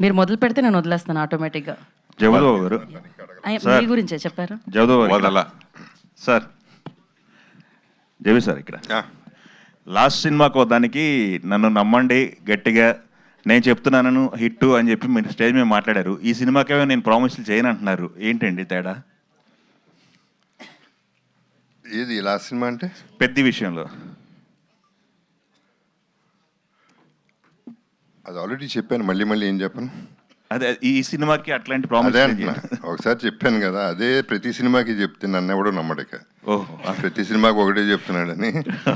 మీరు మొదలు పెడితే నేను వదిలేస్తాను ఆటోమేటిక్గా. జగదేవ్ గారు మీ గురించే చెప్పారు. జగదేవ్ గారు సార్, జవి సార్ ఇక్కడ లాస్ట్ సినిమాకు దానికి నన్ను నమ్మండి గట్టిగా, నేను చెప్తున్నాను హిట్ అని చెప్పి మీరు స్టేజ్ మీద మాట్లాడారు. ఈ సినిమాకేమో నేను ప్రామిస్లు చేయను అంటున్నారు, ఏంటండి తేడా? ఏది లాస్ట్ సినిమా అంటే? పెద్ద విషయంలో అది ఆల్రెడీ చెప్పాను, మళ్ళీ మళ్ళీ ఏం చెప్పను. అదే ఈ సినిమాకి అట్లాంటి ప్రామిస్ ఒకసారి చెప్పాను కదా, అదే ప్రతి సినిమాకి చెప్తే నన్ను ఎవడో నమ్మడక. ఓహో, ప్రతి సినిమాకి ఒకటే చెప్తున్నాడని,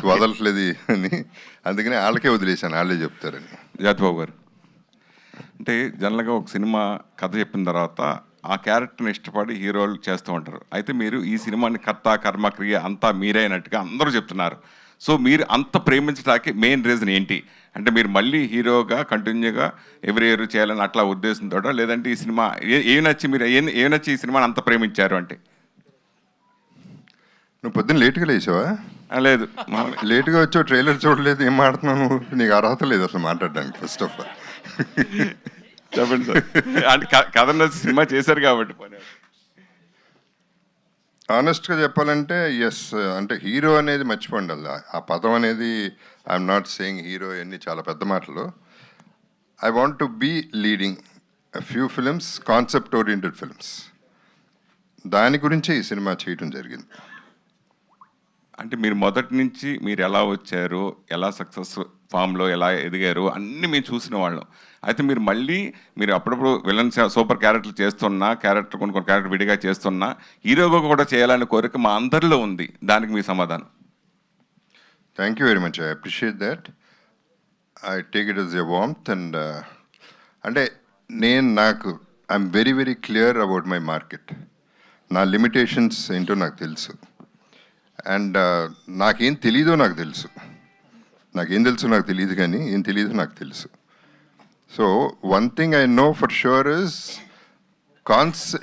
వదలట్లేదు అని, అందుకని వాళ్ళకే వదిలేశాను, వాళ్ళే చెప్తారని. జాతిబాబు గారు అంటే జనరల్గా ఒక సినిమా కథ చెప్పిన తర్వాత ఆ క్యారెక్టర్ని ఇష్టపడి హీరోలు చేస్తూ ఉంటారు. అయితే మీరు ఈ సినిమాని కర్త కర్మ క్రియ అంతా మీరైనట్టుగా అందరూ చెప్తున్నారు. సో మీరు అంత ప్రేమించడానికి మెయిన్ రీజన్ ఏంటి? అంటే మీరు మళ్ళీ హీరోగా కంటిన్యూగా ఎవ్రీ ఇయర్ చేయాలని అట్లా ఉద్దేశంతో, లేదంటే ఈ సినిమా ఏం నచ్చి మీరు ఏం నచ్చి ఈ సినిమాని అంత ప్రేమించారు అంటే? నువ్వు పొద్దున్న లేట్గా లేచావా? లేదు, లేట్గా వచ్చావు, ట్రైలర్ చూడలేదు, ఏం మాట్లాడుతున్నావు? నీకు అర్హత లేదు అసలు మాట్లాడడానికి. ఫస్ట్ ఆఫ్ ఆల్ చెప్పండి సార్. అంటే కథ నచ్చి సినిమా చేశారు కాబట్టి. ఆనెస్ట్గా చెప్పాలంటే ఎస్, అంటే హీరో అనేది మర్చిపోండి అలా. ఆ పదం అనేది ఐఎమ్ నాట్ సేయింగ్ హీరో అన్ని చాలా పెద్ద మాటలు. I want to be leading few films, concept oriented films. దాని గురించే ఈ సినిమా చేయటం జరిగింది. అంటే మీరు మొదటి నుంచి మీరు ఎలా వచ్చారు, ఎలా సక్సెస్ ఫామ్లో ఎలా ఎదిగారు అన్నీ మేము చూసిన వాళ్ళం. అయితే మీరు మళ్ళీ మీరు అప్పుడప్పుడు విలన్ సూపర్ క్యారెక్టర్లు చేస్తున్నా, కొన్ని క్యారెక్టర్ విడిగా చేస్తున్నా, హీరోగా కూడా చేయాలనే కోరిక మా అందరిలో ఉంది. దానికి మీ సమాధానం? Thank you very much, I appreciate that. I take it as a warmth. And అంటే నాకు I'm very very clear about my market. నా లిమిటేషన్స్ ఏంటో నాకు తెలుసు. అండ్ నాకేం తెలీదో నాకు తెలుసు. నాకేం తెలుసు నాకు తెలియదు, కానీ ఏం తెలీదో నాకు తెలుసు. So one thing I know for sure is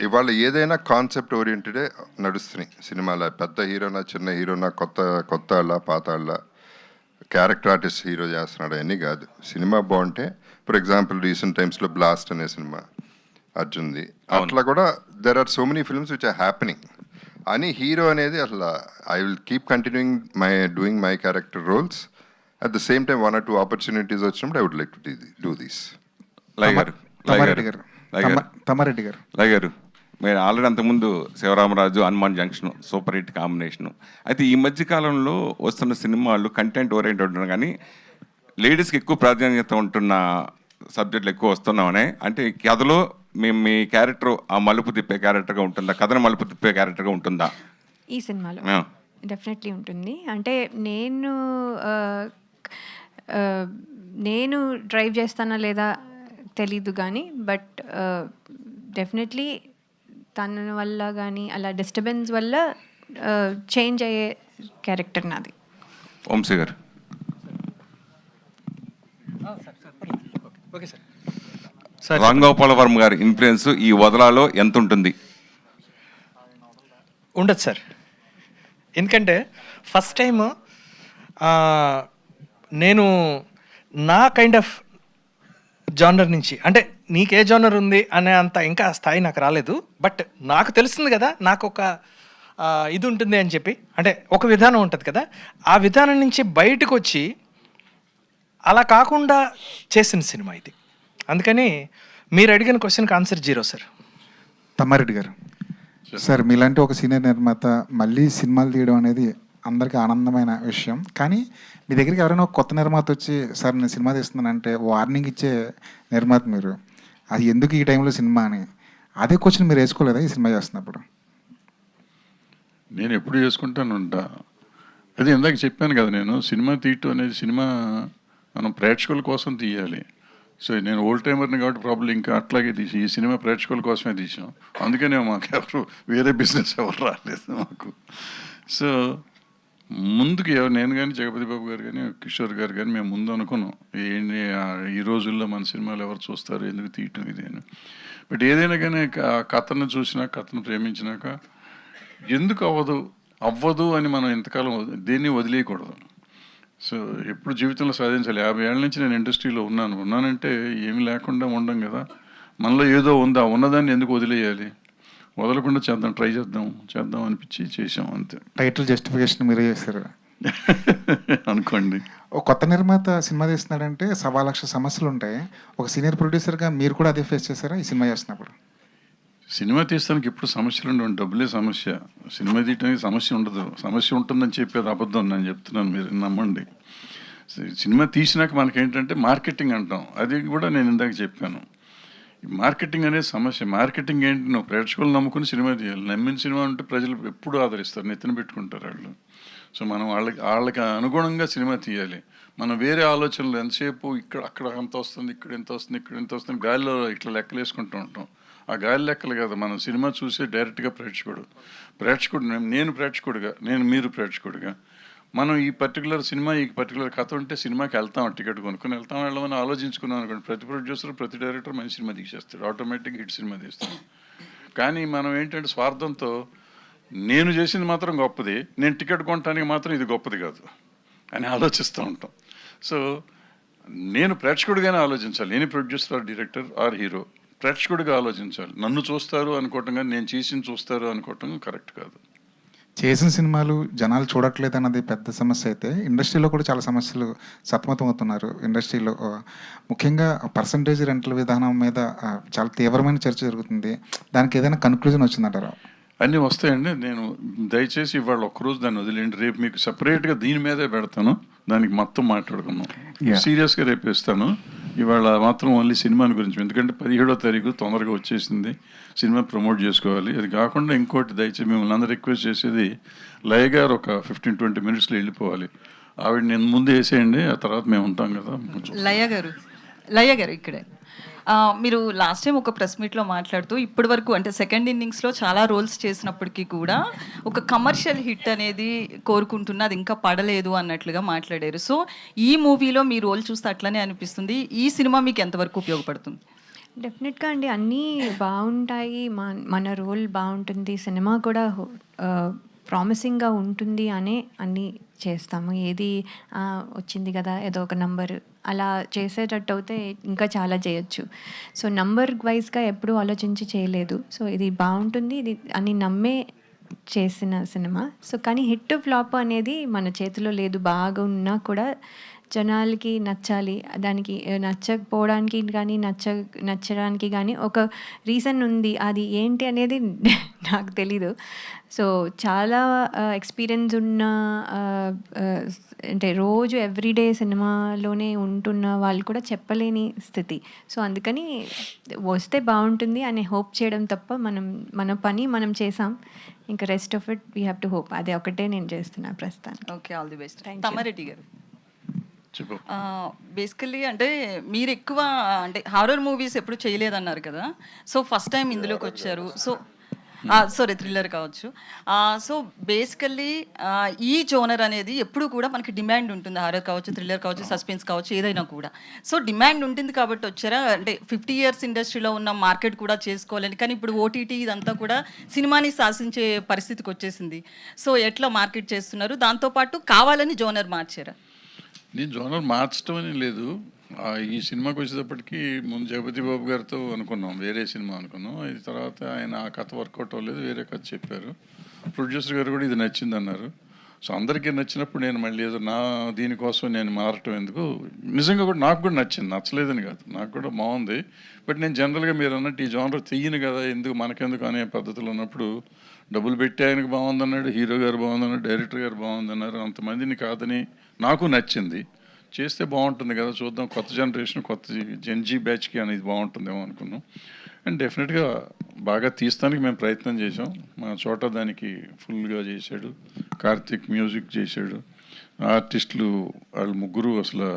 ఇవాళ ఏదైనా కాన్సెప్ట్ ఓరియంటెడే నడుస్తున్నాయి సినిమాలో. పెద్ద హీరోనా, చిన్న హీరోనా, కొత్త వాళ్ళ, పాత వాళ్ళ, క్యారెక్టర్ ఆర్టిస్ట్ హీరో చేస్తున్నాడు అన్నీ కాదు. సినిమా బాగుంటే, ఫర్ ఎగ్జాంపుల్ రీసెంట్ టైమ్స్లో బ్లాస్ట్ అనే సినిమా అర్జున్ది, అట్లా కూడా there are so many films which are happening. అని హీరో అనేది అసలు I will keep continuing doing my character roles. At the same time 1 or 2 opportunities వచ్చినప్పుడు I would like to do this. Tammareddy garu, మీరు ఆల్రెడీ అంతకుముందు Sivaramaraju, Hanuman Junction super hit combination. అయితే ఈ మధ్య కాలంలో వస్తున్న సినిమాలు కంటెంట్ ఓరియంటెడ్ ఉంటున్నాయి, కానీ లేడీస్కి ఎక్కువ ప్రాధాన్యత ఉంటున్న సబ్జెక్టులు ఎక్కువ వస్తున్నామనే. అంటే కథలో మేము మీ క్యారెక్టర్ ఆ మలుపు తిప్పే క్యారెక్టర్గా ఉంటుందా, కథను మలుపు తిప్పే క్యారెక్టర్గా ఉంటుందా? ఈ సినిమాలో డెఫినెట్లీ ఉంటుంది. అంటే నేను డ్రైవ్ చేస్తానా లేదా తెలీదు కానీ, బట్ డెఫినెట్లీ తన వల్ల కానీ అలా డిస్టర్బెన్స్ వల్ల చేంజ్ అయ్యే క్యారెక్టర్ నాది. వంశీ గారు. Okay sir. రాంగోపాల్ వర్మ గారి ఇన్ఫ్లుయెన్స్ ఈ వదలాలో ఎంత ఉంటుంది? ఉండదు సార్. ఎందుకంటే ఫస్ట్ టైం నేను నా కైండ్ ఆఫ్ జానర్ నుంచి, అంటే నీకే జానర్ ఉంది అనే అంత ఇంకా స్థాయి నాకు రాలేదు. బట్ నాకు తెలుస్తుంది కదా, నాకు ఒక ఇది ఉంటుంది అని చెప్పి, అంటే ఒక విధానం ఉంటుంది కదా, ఆ విధానం నుంచి బయటకు వచ్చి అలా కాకుండా చేసిన సినిమా ఇది. అందుకని మీరు అడిగిన క్వశ్చన్కి ఆన్సర్ 0 సార్. తమ్మారెడ్డి గారు సార్, మీలాంటి ఒక సీనియర్ నిర్మాత మళ్ళీ సినిమాలు తీయడం అనేది అందరికీ ఆనందమైన విషయం. కానీ మీ దగ్గరికి ఎవరైనా ఒక కొత్త నిర్మాత వచ్చి సార్ నేను సినిమా తీస్తున్నానంటే వార్నింగ్ ఇచ్చే నిర్మాత మీరు. అది ఎందుకు ఈ టైంలో సినిమా అని అదే క్వశ్చన్ మీరు వేసుకోలేదా ఈ సినిమా చేస్తున్నప్పుడు? నేను ఎప్పుడు చేసుకుంటాను ఉంటా. అది ఇందాక చెప్పాను కదా, నేను సినిమా తీయటం అనేది సినిమా మనం ప్రేక్షకుల కోసం తీయాలి. సో నేను ఓల్డ్ టైమర్ని కాబట్టి ప్రాబ్లం ఇంకా అట్లాగే తీసి ఈ సినిమా ప్రేక్షకుల కోసమే తీసాం. అందుకనే మాకు ఎవరు వేరే బిజినెస్ ఎవరు రాలేదు మాకు. సో ముందుకు నేను కానీ జగపతి బాబు గారు కానీ కిషోర్ గారు కానీ మేము ముందు అనుకున్నాం ఏంటి ఈ రోజుల్లో మన సినిమాలు ఎవరు చూస్తారు, ఎందుకు తీయటం ఇది అని. బట్ ఏదైనా కానీ కథను చూసినా, కథను ప్రేమించినాక ఎందుకు అవ్వదు అని మనం ఇంతకాలం దేన్ని వదిలేయకూడదు. సో ఎప్పుడు జీవితంలో సాధించాలి. 50 ఏళ్ళ నుంచి నేను ఇండస్ట్రీలో ఉన్నానంటే ఏమి లేకుండా ఉండం కదా. మనలో ఏదో ఉందా, ఉన్నదాన్ని ఎందుకు వదిలేయాలి? వదలకుండా ట్రై చేద్దాం అనిపించి చేసాం అంతే. టైటిల్ జస్టిఫికేషన్ మీరే చేశారు అనుకోండి. ఒక కొత్త నిర్మాత సినిమా తీస్తున్నాడంటే 1,00,000 సమస్యలు ఉంటాయి. ఒక సీనియర్ ప్రొడ్యూసర్గా మీరు కూడా అదే ఫేస్ చేశారా ఈ సినిమా చేస్తున్నప్పుడు? సినిమా తీస్తానికి ఎప్పుడు సమస్యలు ఉండవు, డబ్బులే సమస్య. సినిమా తీయడానికి సమస్య ఉండదు. సమస్య ఉంటుందని చెప్పేది అబద్ధం, నేను చెప్తున్నాను, మీరు నమ్మండి. సినిమా తీసినాక మనకేంటంటే మార్కెటింగ్ అంటాం, అది కూడా నేను ఇందాక చెప్పాను. మార్కెటింగ్ అనేది సమస్య. మార్కెటింగ్ ఏంటి? నువ్వు ప్రేక్షకులు నమ్ముకుని సినిమా తీయాలి. నమ్మిన సినిమా ఉంటే ప్రజలు ఎప్పుడు ఆదరిస్తారు, నెత్తిన పెట్టుకుంటారు వాళ్ళు. సో మనం వాళ్ళకి అనుగుణంగా సినిమా తీయాలి. మనం వేరే ఆలోచనలు ఎంతసేపు అక్కడ అంత వస్తుంది, ఇక్కడ ఎంత వస్తుంది, ఇక్కడ ఎంత వస్తుంది, గాలిలో ఇట్లా లెక్కలు వేసుకుంటూ ఉంటాం. ఆ గాలి లెక్కలు కదా, మనం సినిమా చూసే డైరెక్ట్గా ప్రేక్షకుడు నేను ప్రేక్షకుడిగా, మీరు ప్రేక్షకుడిగా, మనం ఈ పర్టికులర్ సినిమా, ఈ పర్టికులర్ కథ ఉంటే సినిమాకి వెళ్తాం, టికెట్ కొనుక్కొని వెళ్ళమని ఆలోచించుకున్నాం అనుకోండి, ప్రతి ప్రొడ్యూసర్, ప్రతి డైరెక్టర్ మంచి సినిమా తీసేస్తాడు, ఆటోమేటిక్ హిట్ సినిమా తీస్తాడు. కానీ మనం ఏంటంటే స్వార్థంతో నేను చేసింది మాత్రం గొప్పది, నేను టికెట్ కొనడానికి మాత్రం ఇది గొప్పది కాదు అని ఆలోచిస్తూ ఉంటాం. సో నేను ప్రేక్షకుడిగానే ఆలోచించాలి. నేను producer or director or hero, ప్రేక్షకుడిగా ఆలోచించాలి. నన్ను చూస్తారు అనుకోవటం కానీ నేను చేసింది చూస్తారు అనుకోవటం కరెక్ట్ కాదు. చేసిన సినిమాలు జనాలు చూడట్లేదు అన్నది పెద్ద సమస్య అయితే, ఇండస్ట్రీలో కూడా చాలా సమస్యలు సతమతం అవుతున్నారు. ఇండస్ట్రీలో ముఖ్యంగా పర్సంటేజ్ రెంటల్ విధానం మీద చాలా తీవ్రమైన చర్చ జరుగుతుంది. దానికి ఏదైనా కన్క్లూజన్ వచ్చిందంటారా? అన్నీ వస్తాయండి. నేను దయచేసి ఇవాళ ఒక్కరోజు దాన్ని వదిలేండి, రేపు మీకు సపరేట్గా దీని మీదే పెడతాను, దానికి మొత్తం మాట్లాడుకున్నాం. సీరియస్గా రేపు ఇస్తాను. ఇవాళ మాత్రం ఓన్లీ సినిమాని గురించి, ఎందుకంటే 17వ తారీఖు తొందరగా వచ్చేసింది, సినిమా ప్రమోట్ చేసుకోవాలి. అది కాకుండా ఇంకోటి దయచేసి మిమ్మల్ని అందరూ రిక్వెస్ట్ చేసేది, లయ గారు ఒక 15-20 మినిట్స్లో వెళ్ళిపోవాలి. ఆవిడ నేను ముందు వేసేయండి, ఆ తర్వాత మేము ఉంటాం కదా. లయ గారు ఇక్కడే మీరు లాస్ట్ టైం ఒక ప్రెస్ మీట్లో మాట్లాడుతూ ఇప్పటి వరకు అంటే సెకండ్ ఇన్నింగ్స్లో చాలా రోల్స్ చేసినప్పటికీ కూడా ఒక కమర్షియల్ హిట్ అనేది కోరుకుంటున్నా, అది ఇంకా పడలేదు అన్నట్లుగా మాట్లాడారు. సో ఈ మూవీలో మీ రోల్ చూస్తే అట్లనే అనిపిస్తుంది. ఈ సినిమా మీకు ఎంతవరకు ఉపయోగపడుతుంది? డెఫినెట్గా అండి, అన్నీ బాగుంటాయి, మన రోల్ బాగుంటుంది, సినిమా కూడా ప్రామిసింగ్గా ఉంటుంది అనే అన్నీ చేస్తాము. ఏది వచ్చింది కదా ఏదో ఒక నంబర్ అలా చేసేటట్టు అయితే ఇంకా చాలా చేయొచ్చు. సో నంబర్ వైజ్గా ఎప్పుడూ ఆలోచించి చేయలేదు. సో ఇది బాగుంటుంది, ఇది అని నమ్మే చేసిన సినిమా. సో కానీ హిట్ ఫ్లాప్ అనేది మన చేతిలో లేదు. బాగా ఉన్నా కూడా జనాలకి నచ్చాలి, దానికి నచ్చకపోవడానికి కానీ నచ్చడానికి కానీ ఒక రీజన్ ఉంది. అది ఏంటి అనేది నాకు తెలీదు. సో చాలా ఎక్స్పీరియన్స్ ఉన్న అంటే రోజు ఎవ్రీడే సినిమాలోనే ఉంటున్న వాళ్ళు కూడా చెప్పలేని స్థితి. సో అందుకని వస్తే బాగుంటుంది అని హోప్ చేయడం తప్ప మన పని మనం చేసాం, ఇంకా rest of it we have to hope. అదే ఒకటే నేను చేస్తున్నా ప్రస్తుతానికి. Okay, all the best. Tammareddy గారు, బేసికల్లీ అంటే మీరు ఎక్కువ అంటే హారర్ మూవీస్ ఎప్పుడు చేయలేదన్నారు కదా, సో ఫస్ట్ టైం ఇందులోకి వచ్చారు. సో సారీ థ్రిల్లర్ కావచ్చు. సో బేసికల్లీ ఈ జోనర్ అనేది ఎప్పుడు కూడా మనకి డిమాండ్ ఉంటుంది, హారర్ కావచ్చు, థ్రిల్లర్ కావచ్చు, సస్పెన్స్ కావచ్చు, ఏదైనా కూడా. సో డిమాండ్ ఉంటుంది కాబట్టి వచ్చారా? అంటే 50 years ఇండస్ట్రీలో ఉన్న మార్కెట్ కూడా చేసుకోవాలని, కానీ ఇప్పుడు ఓటీటీ ఇదంతా కూడా సినిమాని శాసించే పరిస్థితికి వచ్చేసింది. సో ఎట్లా మార్కెట్ చేస్తున్నారు? దాంతోపాటు కావాలని జోనర్ మార్చారా? నేను జోనర్ మార్చడం అని లేదు. ఈ సినిమాకి వచ్చేటప్పటికి ముందు జగపతి బాబు గారితో అనుకున్నాం, వేరే సినిమా అనుకున్నాం. అది తర్వాత ఆయన ఆ కథ వర్కౌట్ అవ్వలేదు, వేరే కథ చెప్పారు. ప్రొడ్యూసర్ గారు కూడా ఇది నచ్చింది అన్నారు. సో అందరికీ నచ్చినప్పుడు నేను మళ్ళీ ఏదో నా దీనికోసం నేను మారటం ఎందుకు, నిజంగా కూడా నాకు కూడా నచ్చింది, నచ్చలేదని కాదు, నాకు కూడా బాగుంది. బట్ నేను జనరల్గా మీరు అన్నట్టు ఈ జోనర్ చెయ్యను కదా, ఎందుకు మనకెందుకు అనే పద్ధతులు ఉన్నప్పుడు డబ్బులు పెట్టి ఆయనకు బాగుందన్నాడు, హీరో గారు బాగుందన్నాడు, డైరెక్టర్ గారు బాగుందన్నారు, అంతమందిని కాదని నాకు నచ్చింది. చేస్తే బాగుంటుంది కదా, చూద్దాం, కొత్త జనరేషన్, కొత్త జెన్జీ బ్యాచ్కి అనేది బాగుంటుందేమో అనుకున్నాం. అండ్ డెఫినెట్గా బాగా తీస్తానికి మేము ప్రయత్నం చేసాం. మా చోట దానికి ఫుల్గా చేశాడు, కార్తిక్ మ్యూజిక్ చేశాడు, ఆర్టిస్టులు వాళ్ళు ముగ్గురు అసలు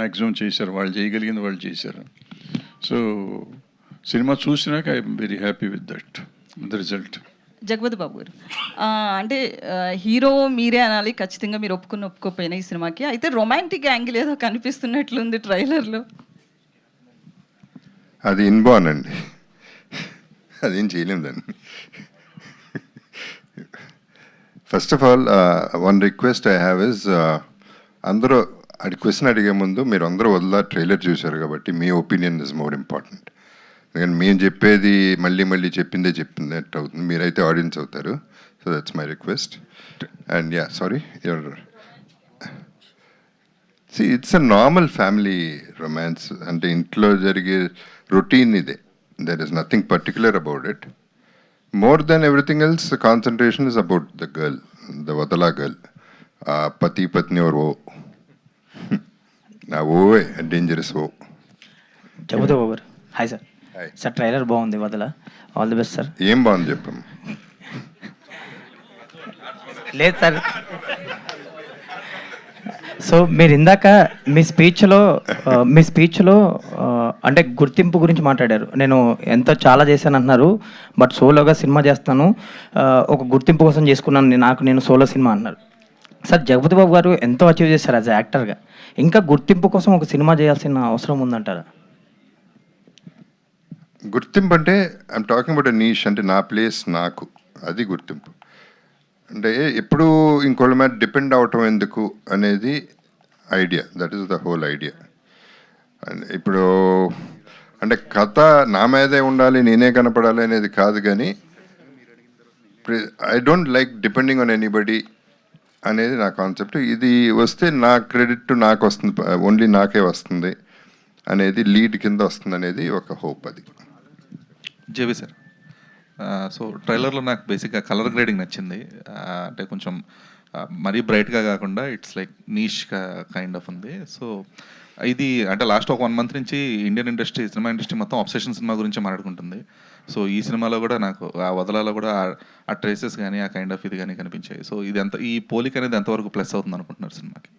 మ్యాక్సిమం చేశారు, వాళ్ళు చేయగలిగింది వాళ్ళు చేశారు. సో సినిమా చూసినాక I'm very happy with that, with the result. Jagapathi Babu garu, అంటే హీరో మీరే అనాలి ఖచ్చితంగా, మీరు ఒప్పుకోపోయినా ఈ సినిమాకి. అయితే రొమాంటిక్ యాంగిల్ ఏదో కనిపిస్తున్నట్లుంది ట్రైలర్లో. అది ఇన్బార్న్ అండి, అదేం చేయలేము దాన్ని. First of all one request I have is, అందరూ క్వశ్చన్ అడిగే ముందు మీరు అందరూ వదిలా ట్రైలర్ చూశారు కాబట్టి మీ ఒపీనియన్ ఇస్ మోర్ ఇంపార్టెంట్. ఎందుకంటే మేము చెప్పేది మళ్ళీ మళ్ళీ చెప్పిందట్టు అవుతుంది, మీరైతే ఆడియన్స్ అవుతారు. So that's my request. And yeah sorry your it's a normal family romance. అంటే ఇంట్లో జరిగే రొటీన్ ఇదే. There is nothing particular about it. More than everything else concentration is about the girl, the Vadhala girl. పతి పత్ని और वो वो है डेंजरस वो. చెబుతా బాబు. Hi sir. సార్ ట్రైలర్ బాగుంది, Vadhala. All the best sir. ఏం బాగుంది చెప్పమ్మా. లేదు సార్. సో మీరు ఇందాక మీ స్పీచ్లో అంటే గుర్తింపు గురించి మాట్లాడారు. నేను ఎంతో చాలా చేశాను అంటున్నారు, బట్ సోలోగా సినిమా చేస్తాను, ఒక గుర్తింపు కోసం చేసుకున్నాను నేను సోలో సినిమా అన్నారు. సార్ జగపతి బాబు గారు ఎంతో అచీవ్ చేశారు యాజ్ యాక్టర్గా, ఇంకా గుర్తింపు కోసం ఒక సినిమా చేయాల్సిన అవసరం ఉందంటారా? గుర్తింపు అంటే I'm talking about a niche, అంటే నా ప్లేస్ నాకు, అది గుర్తింపు. అంటే ఎప్పుడు ఇంకోళ్ళ మీద డిపెండ్ అవటం ఎందుకు అనేది idea, that is the whole idea. ఇప్పుడు అంటే కథ నా మీదే ఉండాలి, నేనే కనపడాలి అనేది కాదు, కానీ I don't like depending on anybody అనేది నా కాన్సెప్ట్. ఇది వస్తే నా క్రెడిట్ నాకు వస్తుంది, ఓన్లీ నాకే వస్తుంది అనేది, లీడ్ కింద వస్తుంది అనేది ఒక హోప్. అది జేవి సార్. సో ట్రైలర్లో నాకు బేసిక్గా కలర్ గ్రేడింగ్ నచ్చింది. అంటే కొంచెం మరీ బ్రైట్గా కాకుండా it's like niche kind of ఉంది. సో ఇది అంటే లాస్ట్ ఒక 1 month నుంచి ఇండియన్ ఇండస్ట్రీ, సినిమా ఇండస్ట్రీ మొత్తం అబ్సెషన్ సినిమా గురించి మాట్లాడుకుంటుంది. సో ఈ సినిమాలో కూడా నాకు ఆ వదలాలో కూడా ఆ ట్రేసెస్ కానీ ఆ కైండ్ ఆఫ్ ఇది కానీ కనిపించాయి. సో ఇది ఎంత, ఈ పోలిక అనేది ఎంతవరకు ప్లస్ అవుతుంది అనుకుంటున్నారు సినిమాకి?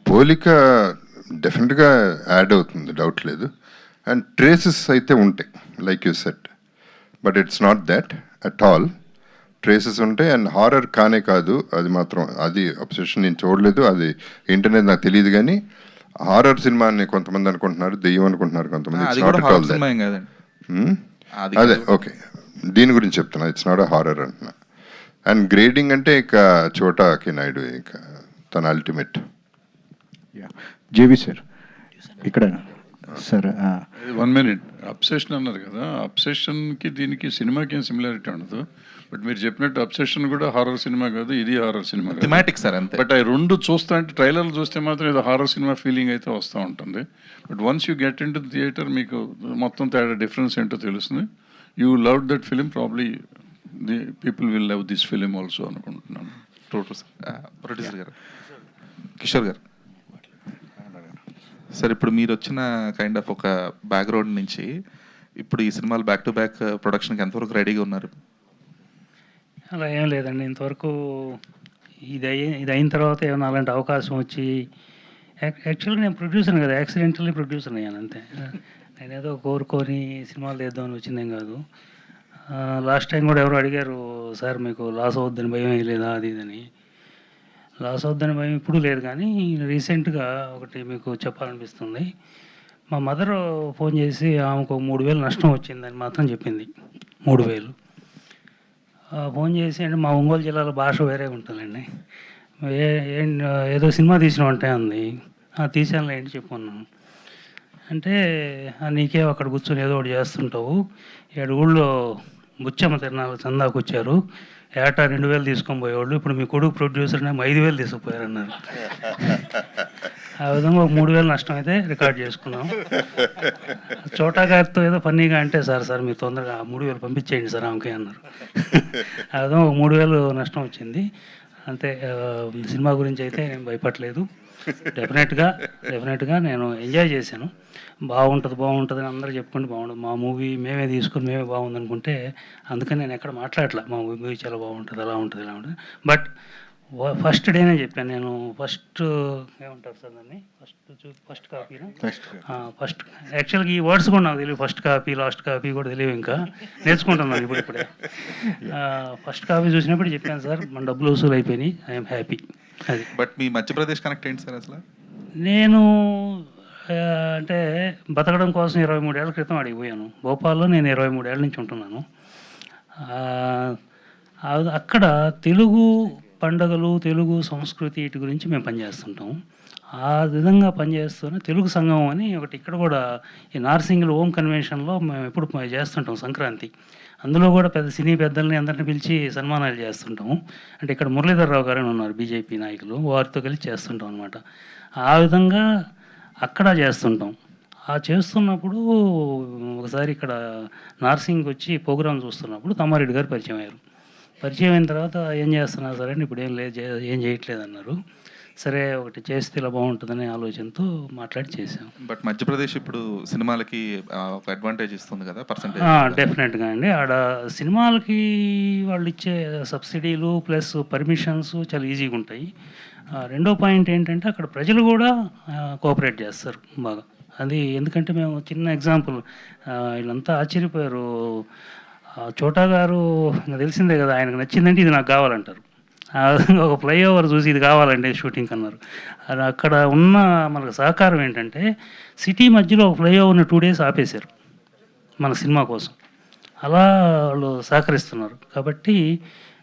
పోలిక డెఫినెట్గా యాడ్ అవుతుంది, డౌట్ లేదు. అండ్ ట్రేసెస్ అయితే ఉంటాయి like you set, but it's not that at all. Traces ఉంటాయి. అండ్ హారర్ కానే కాదు, అది మాత్రం, అది అబ్సెషన్ నేను చూడలేదు, అది ఏంటనేది నాకు తెలియదు. కానీ హారర్ సినిమా అని కొంతమంది అనుకుంటున్నారు, దెయ్యం అనుకుంటున్నారు కొంతమంది. అదే ఓకే, దీని గురించి చెప్తున్నా, ఇట్స్ నాట్ అ హారర్ అంటున్నా. అండ్ గ్రేడింగ్ అంటే ఇక చోటాకి నాయుడు ఇక తన అల్టిమేట్. జేవి సార్ ఇక్కడ సార్ 1 minute. అబ్సెషన్ అన్నారు కదా, అబ్సెషన్కి దీనికి సినిమాకి ఏం సిమిలారిటీ ఉండదు. బట్ మీరు చెప్పినట్టు అబ్సెషన్ కూడా హారర్ సినిమా కాదు, ఇది హారర్ సినిమా థిమాటిక్ సార్ అంతే. బట్ అవి రెండు చూస్తా అంటే ట్రైలర్లు చూస్తే మాత్రం ఇది హారర్ సినిమా ఫీలింగ్ అయితే వస్తూ ఉంటుంది. But once you get in to theatre మీకు మొత్తం తేడా డిఫరెన్స్ ఏంటో తెలుస్తుంది. You love that film, probably the people will love this film also అనుకుంటున్నాను. ప్రొడ్యూసర్ గారు కిషోర్ గారు సార్, ఇప్పుడు మీరు వచ్చిన కైండ్ ఆఫ్ ఒక బ్యాక్గ్రౌండ్ నుంచి ఇప్పుడు ఈ సినిమాలు బ్యాక్ టు బ్యాక్ ప్రొడక్షన్కి ఎంతవరకు రెడీగా ఉన్నారు? అలా ఏం లేదండి, ఇంతవరకు ఇది అయిన తర్వాత ఏమైనా అలాంటి అవకాశం వచ్చి, యాక్చువల్గా నేను ప్రొడ్యూసర్ కదా, యాక్సిడెంటల్లీ ప్రొడ్యూసర్ అయ్యాను అంతే. నేనేదో కోరుకొని సినిమాలు తీద్దామని వచ్చిందేం కాదు. లాస్ట్ టైం కూడా ఎవరు అడిగారు, సార్ మీకు లాస్ అవుద్దని భయం లేదా అది ఇదని. లాస్ అవుద్దని భయం ఇప్పుడు లేదు, కానీ రీసెంట్గా ఒకటి మీకు చెప్పాలనిపిస్తుంది. మా మదర్ ఫోన్ చేసి ఆమెకు 3,000 నష్టం వచ్చిందని మాత్రం చెప్పింది. 3,000 ఫోన్ చేసి, అంటే మా ఒంగోలు జిల్లాలో భాష వేరే ఉంటుందండి. ఏదో సినిమా తీసినామంటే అంది. తీసానులే ఏంటి చెప్పుకున్నాను. అంటే నీకే అక్కడ కూర్చొని ఏదో ఒకటి చేస్తుంటావు, 7 ఊళ్ళో బుచ్చమ్మ తిరణాలు చందాకు వచ్చారు, ఏటా 2,000 తీసుకొని పోయేవాళ్ళు, ఇప్పుడు మీ కొడుకు ప్రొడ్యూసర్ని 5,000 తీసుకుపోయారన్నారు. ఆ విధంగా ఒక 3,000 నష్టం అయితే రికార్డ్ చేసుకున్నాం. చోటా గారితో ఏదో ఫన్నీగా అంటే, సార్ మీరు తొందరగా 3,000 పంపించేయండి సార్ ఆమెకి అన్నారు. ఆ విధంగా ఒక 3,000 నష్టం వచ్చింది అంతే. సినిమా గురించి అయితే నేను భయపడలేదు. డెఫినెట్గా నేను ఎంజాయ్ చేశాను. బాగుంటుంది అని అందరూ చెప్పుకుంటే బాగుంటుంది. మా మూవీ మేమే తీసుకుని మేమే బాగుంది అనుకుంటే, అందుకని నేను ఎక్కడ మాట్లాడలే మా మూవీ చాలా బాగుంటుంది, అలా ఉంటుంది ఇలా ఉంటుంది. బట్ ఫస్ట్ డేనే చెప్పాను నేను. ఫస్ట్ ఏమంటారు సార్ దాన్ని, ఫస్ట్ కాపీనా, ఫస్ట్ యాక్చువల్గా ఈ వర్డ్స్ కూడా నాకు తెలియదు. ఫస్ట్ కాపీ, లాస్ట్ కాపీ కూడా తెలియదు, ఇంకా నేర్చుకుంటున్నాను ఇప్పుడే. ఫస్ట్ కాపీ చూసినప్పుడు చెప్పాను, సార్ మన డబ్బులు వసూలు అయిపోయినాయి, ఐఎమ్ హ్యాపీ. అది. బట్ మీ మధ్యప్రదేశ్ కనెక్ట్ ఏంటి సార్ అసలు? నేను అంటే బతకడం కోసం 23 ఏళ్ల క్రితం అడిగిపోయాను. భోపాల్లో నేను 23 ఏళ్ళ నుంచి ఉంటున్నాను. అక్కడ తెలుగు పండుగలు, తెలుగు సంస్కృతి వీటి గురించి మేము పనిచేస్తుంటాం. ఆ విధంగా పనిచేస్తూనే తెలుగు సంఘం అని ఒకటి ఇక్కడ కూడా ఈ నార్సింగిల్ ఓం కన్వెన్షన్లో మేము ఎప్పుడు చేస్తుంటాం సంక్రాంతి. అందులో కూడా పెద్ద సినీ పెద్దల్ని అందరిని పిలిచి సన్మానాలు చేస్తుంటాము. అంటే ఇక్కడ మురళీధర్రావు గారు అని ఉన్నారు బీజేపీ నాయకులు, వారితో కలిసి చేస్తుంటాం అనమాట. ఆ విధంగా అక్కడ చేస్తుంటాం. ఆ చేస్తున్నప్పుడు ఒకసారి ఇక్కడ నార్సింగ్ వచ్చి ప్రోగ్రాం చూస్తున్నప్పుడు తమ్మారెడ్డి గారు పరిచయం అయ్యారు. పరిచయం అయిన తర్వాత ఏం చేస్తున్నారు సరే ఇప్పుడు ఏం చేయట్లేదు అన్నారు. సరే ఒకటి చేస్తే ఇలా బాగుంటుందనే ఆలోచనతో మాట్లాడి చేసాం. బట్ మధ్యప్రదేశ్ ఇప్పుడు సినిమాలకి ఒక అడ్వాంటేజ్ ఇస్తుంది కదా పర్సంటేజ్. డెఫినెట్గా అండి. ఆడ సినిమాలకి వాళ్ళు ఇచ్చే సబ్సిడీలు ప్లస్ పర్మిషన్స్ చాలా ఈజీగా ఉంటాయి. రెండో పాయింట్ ఏంటంటే అక్కడ ప్రజలు కూడా కోఆపరేట్ చేస్తారు బాగా. అది ఎందుకంటే మేము చిన్న ఎగ్జాంపుల్ వీళ్ళంతా ఆశ్చర్యపోయారు. చోటా గారు ఇంకా తెలిసిందే కదా, ఆయనకు నచ్చిందంటే ఇది నాకు కావాలంటారు. ఒక ఫ్లైఓవర్ చూసి ఇది కావాలండి షూటింగ్ అన్నారు. అది అక్కడ ఉన్న మనకు సహకారం ఏంటంటే సిటీ మధ్యలో ఒక ఫ్లైఓవర్ని 2 days ఆపేశారు మన సినిమా కోసం. అలా వాళ్ళు సహకరిస్తున్నారు. కాబట్టి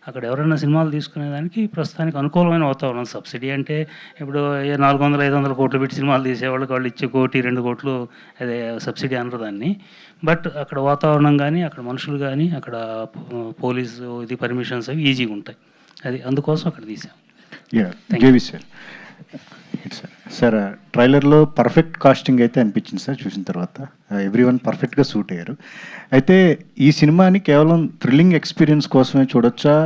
అక్కడ ఎవరైనా సినిమాలు తీసుకునేదానికి ప్రస్తుతానికి అనుకూలమైన వాతావరణం. సబ్సిడీ అంటే ఇప్పుడు 400-500 కోట్లు పెట్టి సినిమాలు తీసేవాళ్ళకి వాళ్ళు ఇచ్చే 1-2 కోట్లు అదే సబ్సిడీ అనరు దాన్ని. బట్ అక్కడ వాతావరణం కానీ అక్కడ మనుషులు కానీ అక్కడ పోలీసు ఇది పర్మిషన్స్ అవి ఈజీగా ఉంటాయి. అది అందుకోసం అక్కడ తీసాం. జేవి సార్, సార్ ట్రైలర్లో పర్ఫెక్ట్ కాస్టింగ్ అయితే అనిపించింది సార్. చూసిన తర్వాత ఎవ్రీవన్ పర్ఫెక్ట్గా సూట్ అయ్యారు. అయితే ఈ సినిమాని కేవలం థ్రిల్లింగ్ ఎక్స్పీరియన్స్ కోసమే చూడొచ్చా?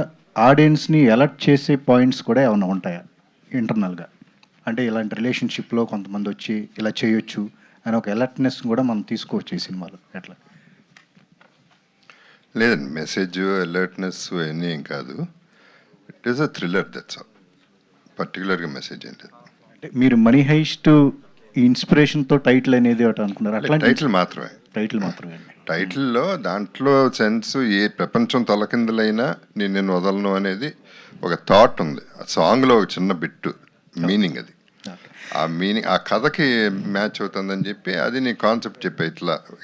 ఆడియన్స్ని అలర్ట్ చేసే పాయింట్స్ కూడా ఏమైనా ఉంటాయా ఇంటర్నల్గా? అంటే ఇలాంటి రిలేషన్షిప్లో కొంతమంది వచ్చి ఇలా చేయొచ్చు అని ఒక అలర్ట్నెస్ కూడా మనం తీసుకోవచ్చు ఈ సినిమాలో, ఎట్లా? లేదండి, మెసేజ్ అలర్ట్నెస్ అన్నీ ఏం కాదు. It is a thriller, that's all. పర్టికులర్గా మెసేజ్ ఏంటి? అంటే మీరు మనీ హైస్ట్ ఈ ఇన్స్పిరేషన్తో టైటిల్ అనేది ఒకటి అనుకున్నారు? అట్లా టైటిల్ మాత్రమే. టైటిల్ మాత్రమే. టైటిల్లో దాంట్లో సెన్స్ ఏ ప్రపంచం తలకిందులైనా నేను వదలను అనేది ఒక థాట్ ఉంది. ఆ సాంగ్లో ఒక చిన్న బిట్టు మీనింగ్, అది ఆ మీనింగ్ ఆ కథకి మ్యాచ్ అవుతుందని చెప్పి అది నీ కాన్సెప్ట్ చెప్పే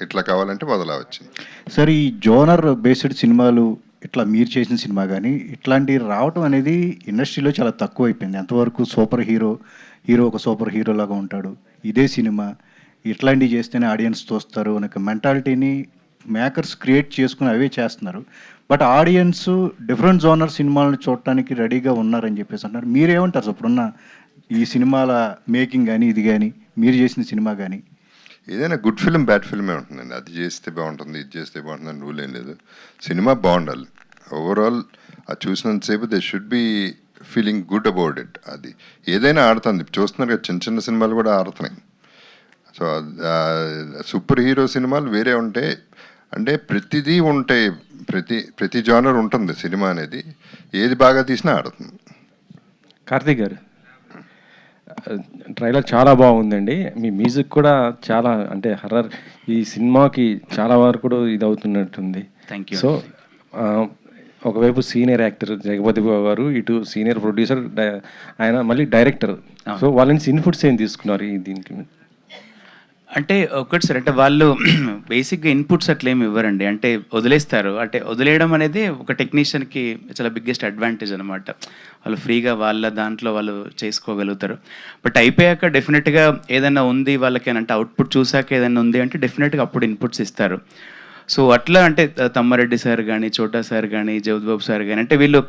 ఇట్లా కావాలంటే వదలా వచ్చింది. సార్, ఈ జోనర్ బేస్డ్ సినిమాలు ఇట్లా మీరు చేసిన సినిమా కానీ ఇట్లాంటివి రావటం అనేది ఇండస్ట్రీలో చాలా తక్కువ అయిపోయింది. ఎంతవరకు సూపర్ హీరో ఒక సూపర్ హీరో లాగా ఉంటాడు, ఇదే సినిమా ఇట్లాంటివి చేస్తేనే ఆడియన్స్ చూస్తారు అనే మెంటాలిటీని మేకర్స్ క్రియేట్ చేసుకుని అవే చేస్తున్నారు. బట్ ఆడియన్స్ డిఫరెంట్ జోనర్ సినిమాలను చూడటానికి రెడీగా ఉన్నారని చెప్పేసి అంటున్నారు. మీరేమంటారు సార్ ఇప్పుడున్న ఈ సినిమాల మేకింగ్ కానీ ఇది కానీ మీరు చేసిన సినిమా కానీ? ఏదైనా గుడ్ ఫిల్మ్ బ్యాడ్ ఫిల్మే ఉంటుందండి. అది చేస్తే బాగుంటుంది, ఇది చేస్తే బాగుంటుందని రూల్ ఏం లేదు. సినిమా బాగుండాలి ఓవరాల్. అది చూసినంతసేపు they should be feeling good about it. అది ఏదైనా ఆడుతుంది. చూస్తున్నారు కదా, చిన్న చిన్న సినిమాలు కూడా ఆడుతున్నాయి. సో సూపర్ హీరో సినిమాలు వేరే ఉంటాయి. అంటే ప్రతిదీ ఉంటాయి, ప్రతి జానర్ ఉంటుంది సినిమా అనేది. ఏది బాగా తీసినా ఆడుతుంది. కార్తీక్ గారు, ట్రైలర్ చాలా బాగుందండి. మీ మ్యూజిక్ కూడా చాలా, అంటే హర్రర్ ఈ సినిమాకి చాలా వరకు కూడా ఇది అవుతున్నట్టుంది. Thank you. సో ఒకవైపు సీనియర్ యాక్టర్ జగపతి బాబు గారు, ఇటు సీనియర్ ప్రొడ్యూసర్ ఆయన, మళ్ళీ డైరెక్టర్. సో వాళ్ళ నుంచి ఇన్పుట్స్ ఏం తీసుకున్నారు దీనికి? అంటే ఒకటి సార్, అంటే వాళ్ళు బేసిక్గా ఇన్పుట్స్ అట్లేమి ఇవ్వరండి, అంటే వదిలేస్తారు. అంటే వదిలేయడం అనేది ఒక టెక్నీషియన్కి చాలా బిగ్గెస్ట్ అడ్వాంటేజ్ అనమాట. వాళ్ళు ఫ్రీగా వాళ్ళ దాంట్లో వాళ్ళు చేసుకోగలుగుతారు. బట్ అయిపోయాక డెఫినెట్గా ఏదైనా ఉంది వాళ్ళకి అంటే అవుట్పుట్ చూసాక ఏదైనా ఉంది అంటే డెఫినెట్గా అప్పుడు ఇన్పుట్స్ ఇస్తారు. సో అట్లా అంటే తమ్మారెడ్డి సార్ కానీ, చోటా సార్ కానీ, జగద్బాబు సార్ కానీ, అంటే వీళ్ళు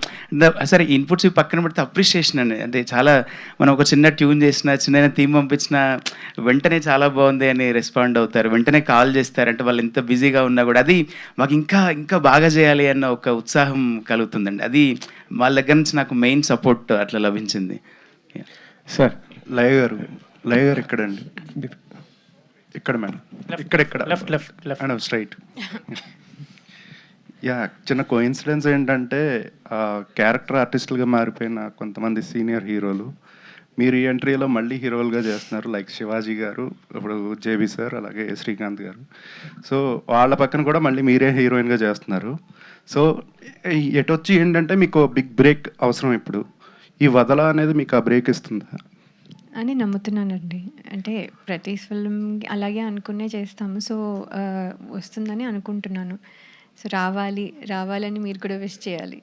సరే ఇన్పుట్స్ పక్కన పెడితే అప్రిషియేషన్ అండి. అంటే చాలా మనం ఒక చిన్న ట్యూన్ చేసిన, చిన్న థీమ్ పంపించిన వెంటనే చాలా బాగుంది అని రెస్పాండ్ అవుతారు, వెంటనే కాల్ చేస్తారు. అంటే వాళ్ళు ఎంత బిజీగా ఉన్నా కూడా అది మాకు ఇంకా బాగా చేయాలి అన్న ఒక ఉత్సాహం కలుగుతుందండి. అది వాళ్ళ దగ్గర నుంచి నాకు మెయిన్ సపోర్ట్ అట్లా లభించింది. సార్ లయ గారు ఇక్కడండి, ఇక్కడ మేడం, ఇక్కడ లెఫ్ట్ మేడం, స్ట్రైట్. యా, చిన్న కోఇన్సిడెన్స్ ఏంటంటే క్యారెక్టర్ ఆర్టిస్టులుగా మారిపోయిన కొంతమంది సీనియర్ హీరోలు మీరు ఈ ఎంట్రీలో మళ్ళీ హీరోలుగా చేస్తున్నారు. లైక్ శివాజీ గారు, ఇప్పుడు జేబీ సార్, అలాగే శ్రీకాంత్ గారు. సో వాళ్ళ పక్కన కూడా మళ్ళీ మీరే హీరోయిన్గా చేస్తున్నారు. సో ఎటొచ్చి ఏంటంటే మీకు బిగ్ బ్రేక్ అవసరం. ఇప్పుడు ఈ వదల అనేది మీకు ఆ బ్రేక్ ఇస్తుందా అని నమ్ముతున్నానండి. అంటే ప్రతి ఫిల్మ్కి అలాగే అనుకునే చేస్తాము. సో వస్తుందని అనుకుంటున్నాను. సో రావాలని మీరు కూడా విష్ చేయాలి.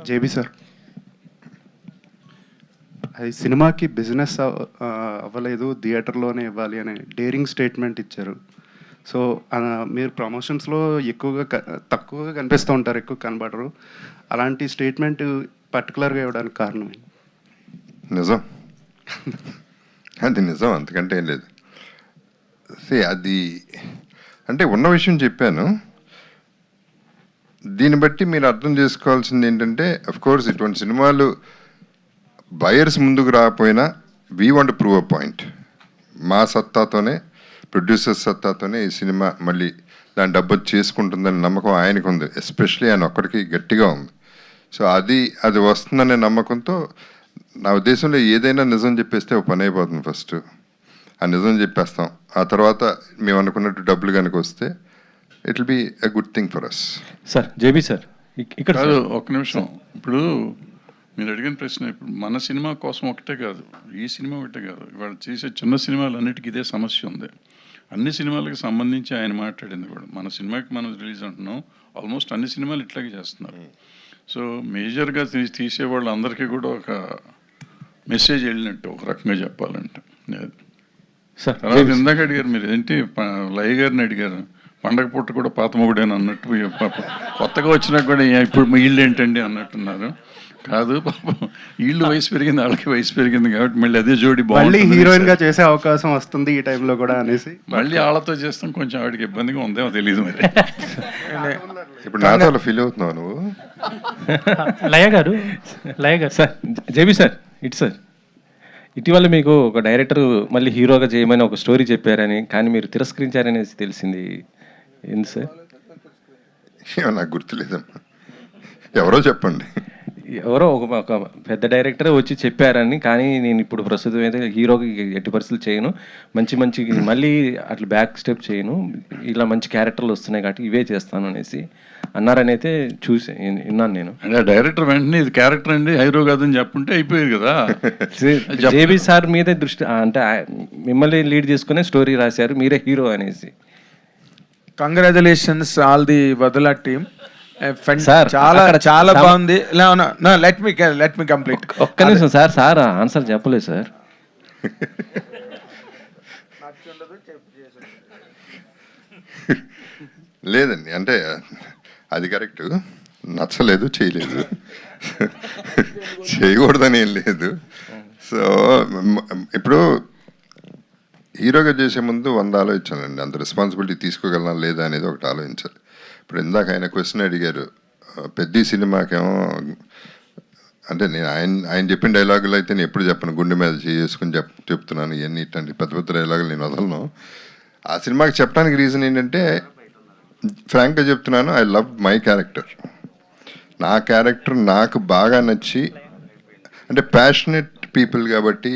JB sir. అది సినిమాకి బిజినెస్ అవ్వలేదు, థియేటర్లోనే ఇవ్వాలి అనే డేరింగ్ స్టేట్మెంట్ ఇచ్చారు. సో మీరు ప్రమోషన్స్లో తక్కువగా కనిపిస్తూ ఉంటారు, ఎక్కువ కనబడరు. అలాంటి స్టేట్మెంట్ పర్టికులర్గా ఇవ్వడానికి కారణం నిజం. అది నిజం, అంతకంటే ఏం లేదు. అది అంటే ఉన్న విషయం చెప్పాను. దీన్ని బట్టి మీరు అర్థం చేసుకోవాల్సింది ఏంటంటే, కోర్స్ ఇటువంటి సినిమాలు బయర్స్ ముందుకు రాకపోయినా we want to prove a point. మా సత్తాతోనే, ప్రొడ్యూసర్ సత్తాతోనే ఈ సినిమా మళ్ళీ దాని డబ్బు చేసుకుంటుందని నమ్మకం ఆయనకు ఉంది. ఎస్పెషలీ ఆయన ఒక్కడికి గట్టిగా ఉంది. సో అది వస్తుందనే నమ్మకంతో నా ఉద్దేశంలో ఏదైనా నిజం చెప్పేస్తే ఒక పని అయిపోతుంది. ఫస్ట్ ఆ నిజం చెప్పేస్తాం, ఆ తర్వాత మేము అనుకున్నట్టు డబ్బులు కనుక వస్తే it will be a good thing for us. Sir JB sir ఇక్కడ కాదు, ఒక్క నిమిషం. ఇప్పుడు మీరు అడిగిన ప్రశ్న, ఇప్పుడు మన సినిమా కోసం ఒకటే కాదు, ఈ సినిమా ఒకటే కాదు, ఇవాళ చేసే చిన్న సినిమాలు అన్నిటికీ ఇదే సమస్య ఉంది. అన్ని సినిమాలకు సంబంధించి ఆయన మాట్లాడింది కూడా. మన సినిమాకి మనం రిలీజ్ అంటున్నాం, ఆల్మోస్ట్ అన్ని సినిమాలు ఇట్లాగే చేస్తున్నారు. సో మేజర్గా తీసేవాళ్ళు అందరికీ కూడా ఒక మెసేజ్ వెళ్ళినట్టు, ఒక రకంగా చెప్పాలంటే. సార్ తర్వాత ఇందాక అడిగారు మీరు, ఏంటి లయ గారిని అడిగారు, పండగ పూట కూడా పాత మొగుడేని అన్నట్టు, కొత్తగా వచ్చినా కూడా ఇప్పుడు మీ ఇల్లు ఏంటండి అన్నట్టున్నారు. కాదు పాపం, వీళ్ళు వయసు పెరిగింది, వాళ్ళకి వయసు పెరిగింది కాబట్టి మళ్ళీ అదే జోడి మళ్ళీ హీరోయిన్ గా చేసే అవకాశం వస్తుంది ఈ టైంలో కూడా అనేసి మళ్ళీ వాళ్ళతో చేస్తాం. కొంచెం ఆవిడకి ఇబ్బందిగా ఉందేమో తెలియదు మరి. ఇప్పుడు నాతో ఫీల్ అవుతున్నావు నువ్వు? లయ గారు సార్, జేబీ సార్, సార్ ఇటీవల మీకు ఒక డైరెక్టర్ మళ్ళీ హీరోగా చేయమని ఒక స్టోరీ చెప్పారని, కానీ మీరు తిరస్కరించారనేసి తెలిసింది. ఏంటి సార్? నాకు గుర్తులేదమ్మా, ఎవరో చెప్పండి. ఎవరో ఒక పెద్ద డైరెక్టర్ వచ్చి చెప్పారని, కానీ నేను ఇప్పుడు ప్రస్తుతం అయితే హీరోకి ఎట్టి పరిస్థితులు చేయను, మంచి మళ్ళీ అట్లా బ్యాక్ స్టెప్ చేయను, ఇలా మంచి క్యారెక్టర్లు వస్తున్నాయి కాబట్టి ఇవే చేస్తాను అనేసి అన్నారని అయితే చూసి విన్నాను నేను. అంటే డైరెక్టర్ వెంటనే ఇది క్యారెక్టర్ అండి, హీరో కాదని చెప్పుంటే అయిపోయారు కదా. జేబీ సార్ మీదే దృష్టి, అంటే మిమ్మల్ని లీడ్ చేసుకునే స్టోరీ రాశారు, మీరే హీరో అనేసి. Congratulations all the Vadhala team. చాలా చాలా బాగుంది. Let me complete. ఒక్క నిమిషం సార్ ఆన్సర్ చెప్పలేదు సార్. లేదండి, అంటే అది కరెక్ట్, నచ్చలేదు, చేయలేదు, చేయకూడదని ఏం లేదు. సో ఇప్పుడు హీరోగా చేసే ముందు 100 ఆలోచించాలండి. అంత రెస్పాన్సిబిలిటీ తీసుకోగలనా లేదా అనేది ఒకటి ఆలోచించాలి. ఇప్పుడు ఇందాక ఆయన క్వశ్చన్ అడిగారు, పెద్ద సినిమాకేమో అంటే నేను ఆయన చెప్పిన డైలాగులు అయితే నేను ఎప్పుడు చెప్పను, గుండె మీద చేసుకుని చెప్తున్నాను. ఇవన్నీ ఇట్లాంటి పెద్ద డైలాగులు నేను వదలను. ఆ సినిమాకి చెప్పడానికి రీజన్ ఏంటంటే, ఫ్రాంక్గా చెప్తున్నాను, ఐ లవ్ మై క్యారెక్టర్. నా క్యారెక్టర్ నాకు బాగా నచ్చి, అంటే ప్యాషనెట్ పీపుల్ కాబట్టి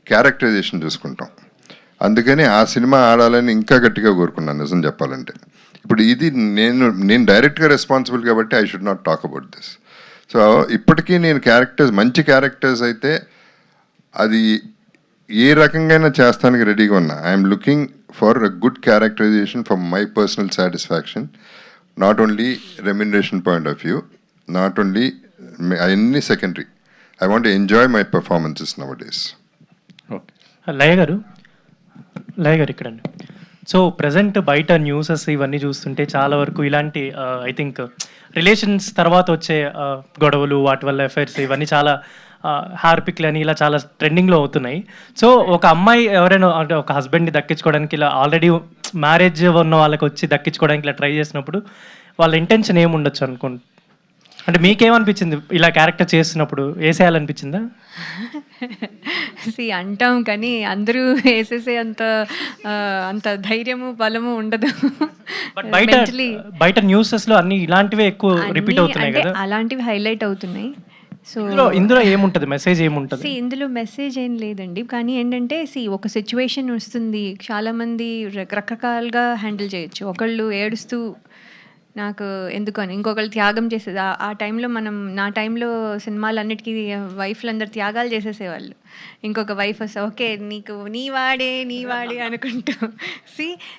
క్యారెక్టరైజేషన్ చూసుకుంటాం. అందుకని ఆ సినిమా ఆడాలని ఇంకా గట్టిగా కోరుకున్నాను నిజం చెప్పాలంటే. ఇప్పుడు ఇది నేను డైరెక్ట్గా రెస్పాన్సిబుల్ కాబట్టి I should not talk about this. So ఇప్పటికీ నేను మంచి క్యారెక్టర్స్ అయితే అది ఏ రకంగా చేస్తానికి రెడీగా ఉన్నా. I'm looking for a good characterisation for my personal satisfaction, not only remuneration point of view, not only అన్ని secondary. I want to enjoy my performances nowadays. Laya garu ఇక్కడండి. సో ప్రజెంట్ బయట న్యూసెస్ ఇవన్నీ చూస్తుంటే చాలా వరకు ఇలాంటి ఐ థింక్ రిలేషన్స్ తర్వాత వచ్చే గొడవలు, వాటి వల్ల ఎఫైర్స్, ఇవన్నీ చాలా హార్పిక్లు అని ఇలా చాలా ట్రెండింగ్లో అవుతున్నాయి. సో ఒక అమ్మాయి ఎవరైనా అంటే ఒక హస్బెండ్ని దక్కించుకోవడానికి ఇలా ఆల్రెడీ మ్యారేజ్ ఉన్న వాళ్ళకి వచ్చి దక్కించుకోవడానికి ఇలా ట్రై చేసినప్పుడు వాళ్ళ ఇంటెన్షన్ ఏముండొచ్చు అనుకోండి. అంటే మీకేమనిపించింది ఇలా క్యారెక్టర్ చేస్తున్నప్పుడు? వేసేయాలనిపించిందా? అంటాం కానీ అందరూ వేసేసే అంత ధైర్యము బలము ఉండదు. బయట న్యూసెస్లో అన్ని ఇలాంటివే ఎక్కువ రిపీట్ అవుతున్నాయి కదా, అలాంటివి హైలైట్ అవుతున్నాయి. సో ఇందులో ఏముంటుంది, మెసేజ్ ఏముంటుంది? ఇందులో మెసేజ్ ఏం లేదండి, కానీ ఏంటంటే ఒక సిచ్యువేషన్ వస్తుంది, చాలామంది రకరకాలుగా హ్యాండిల్ చేయొచ్చు. ఒకళ్ళు ఏడుస్తూ నాకు ఎందుకని ఇంకొకరు త్యాగం చేసేది ఆ టైంలో నా టైంలో సినిమాలన్నిటికీ వైఫ్లు అందరు త్యాగాలు చేసేసేవాళ్ళు. ఇంకొక వైఫ్ వస్తే ఓకే నీకు నీ వాడే అనుకుంటూ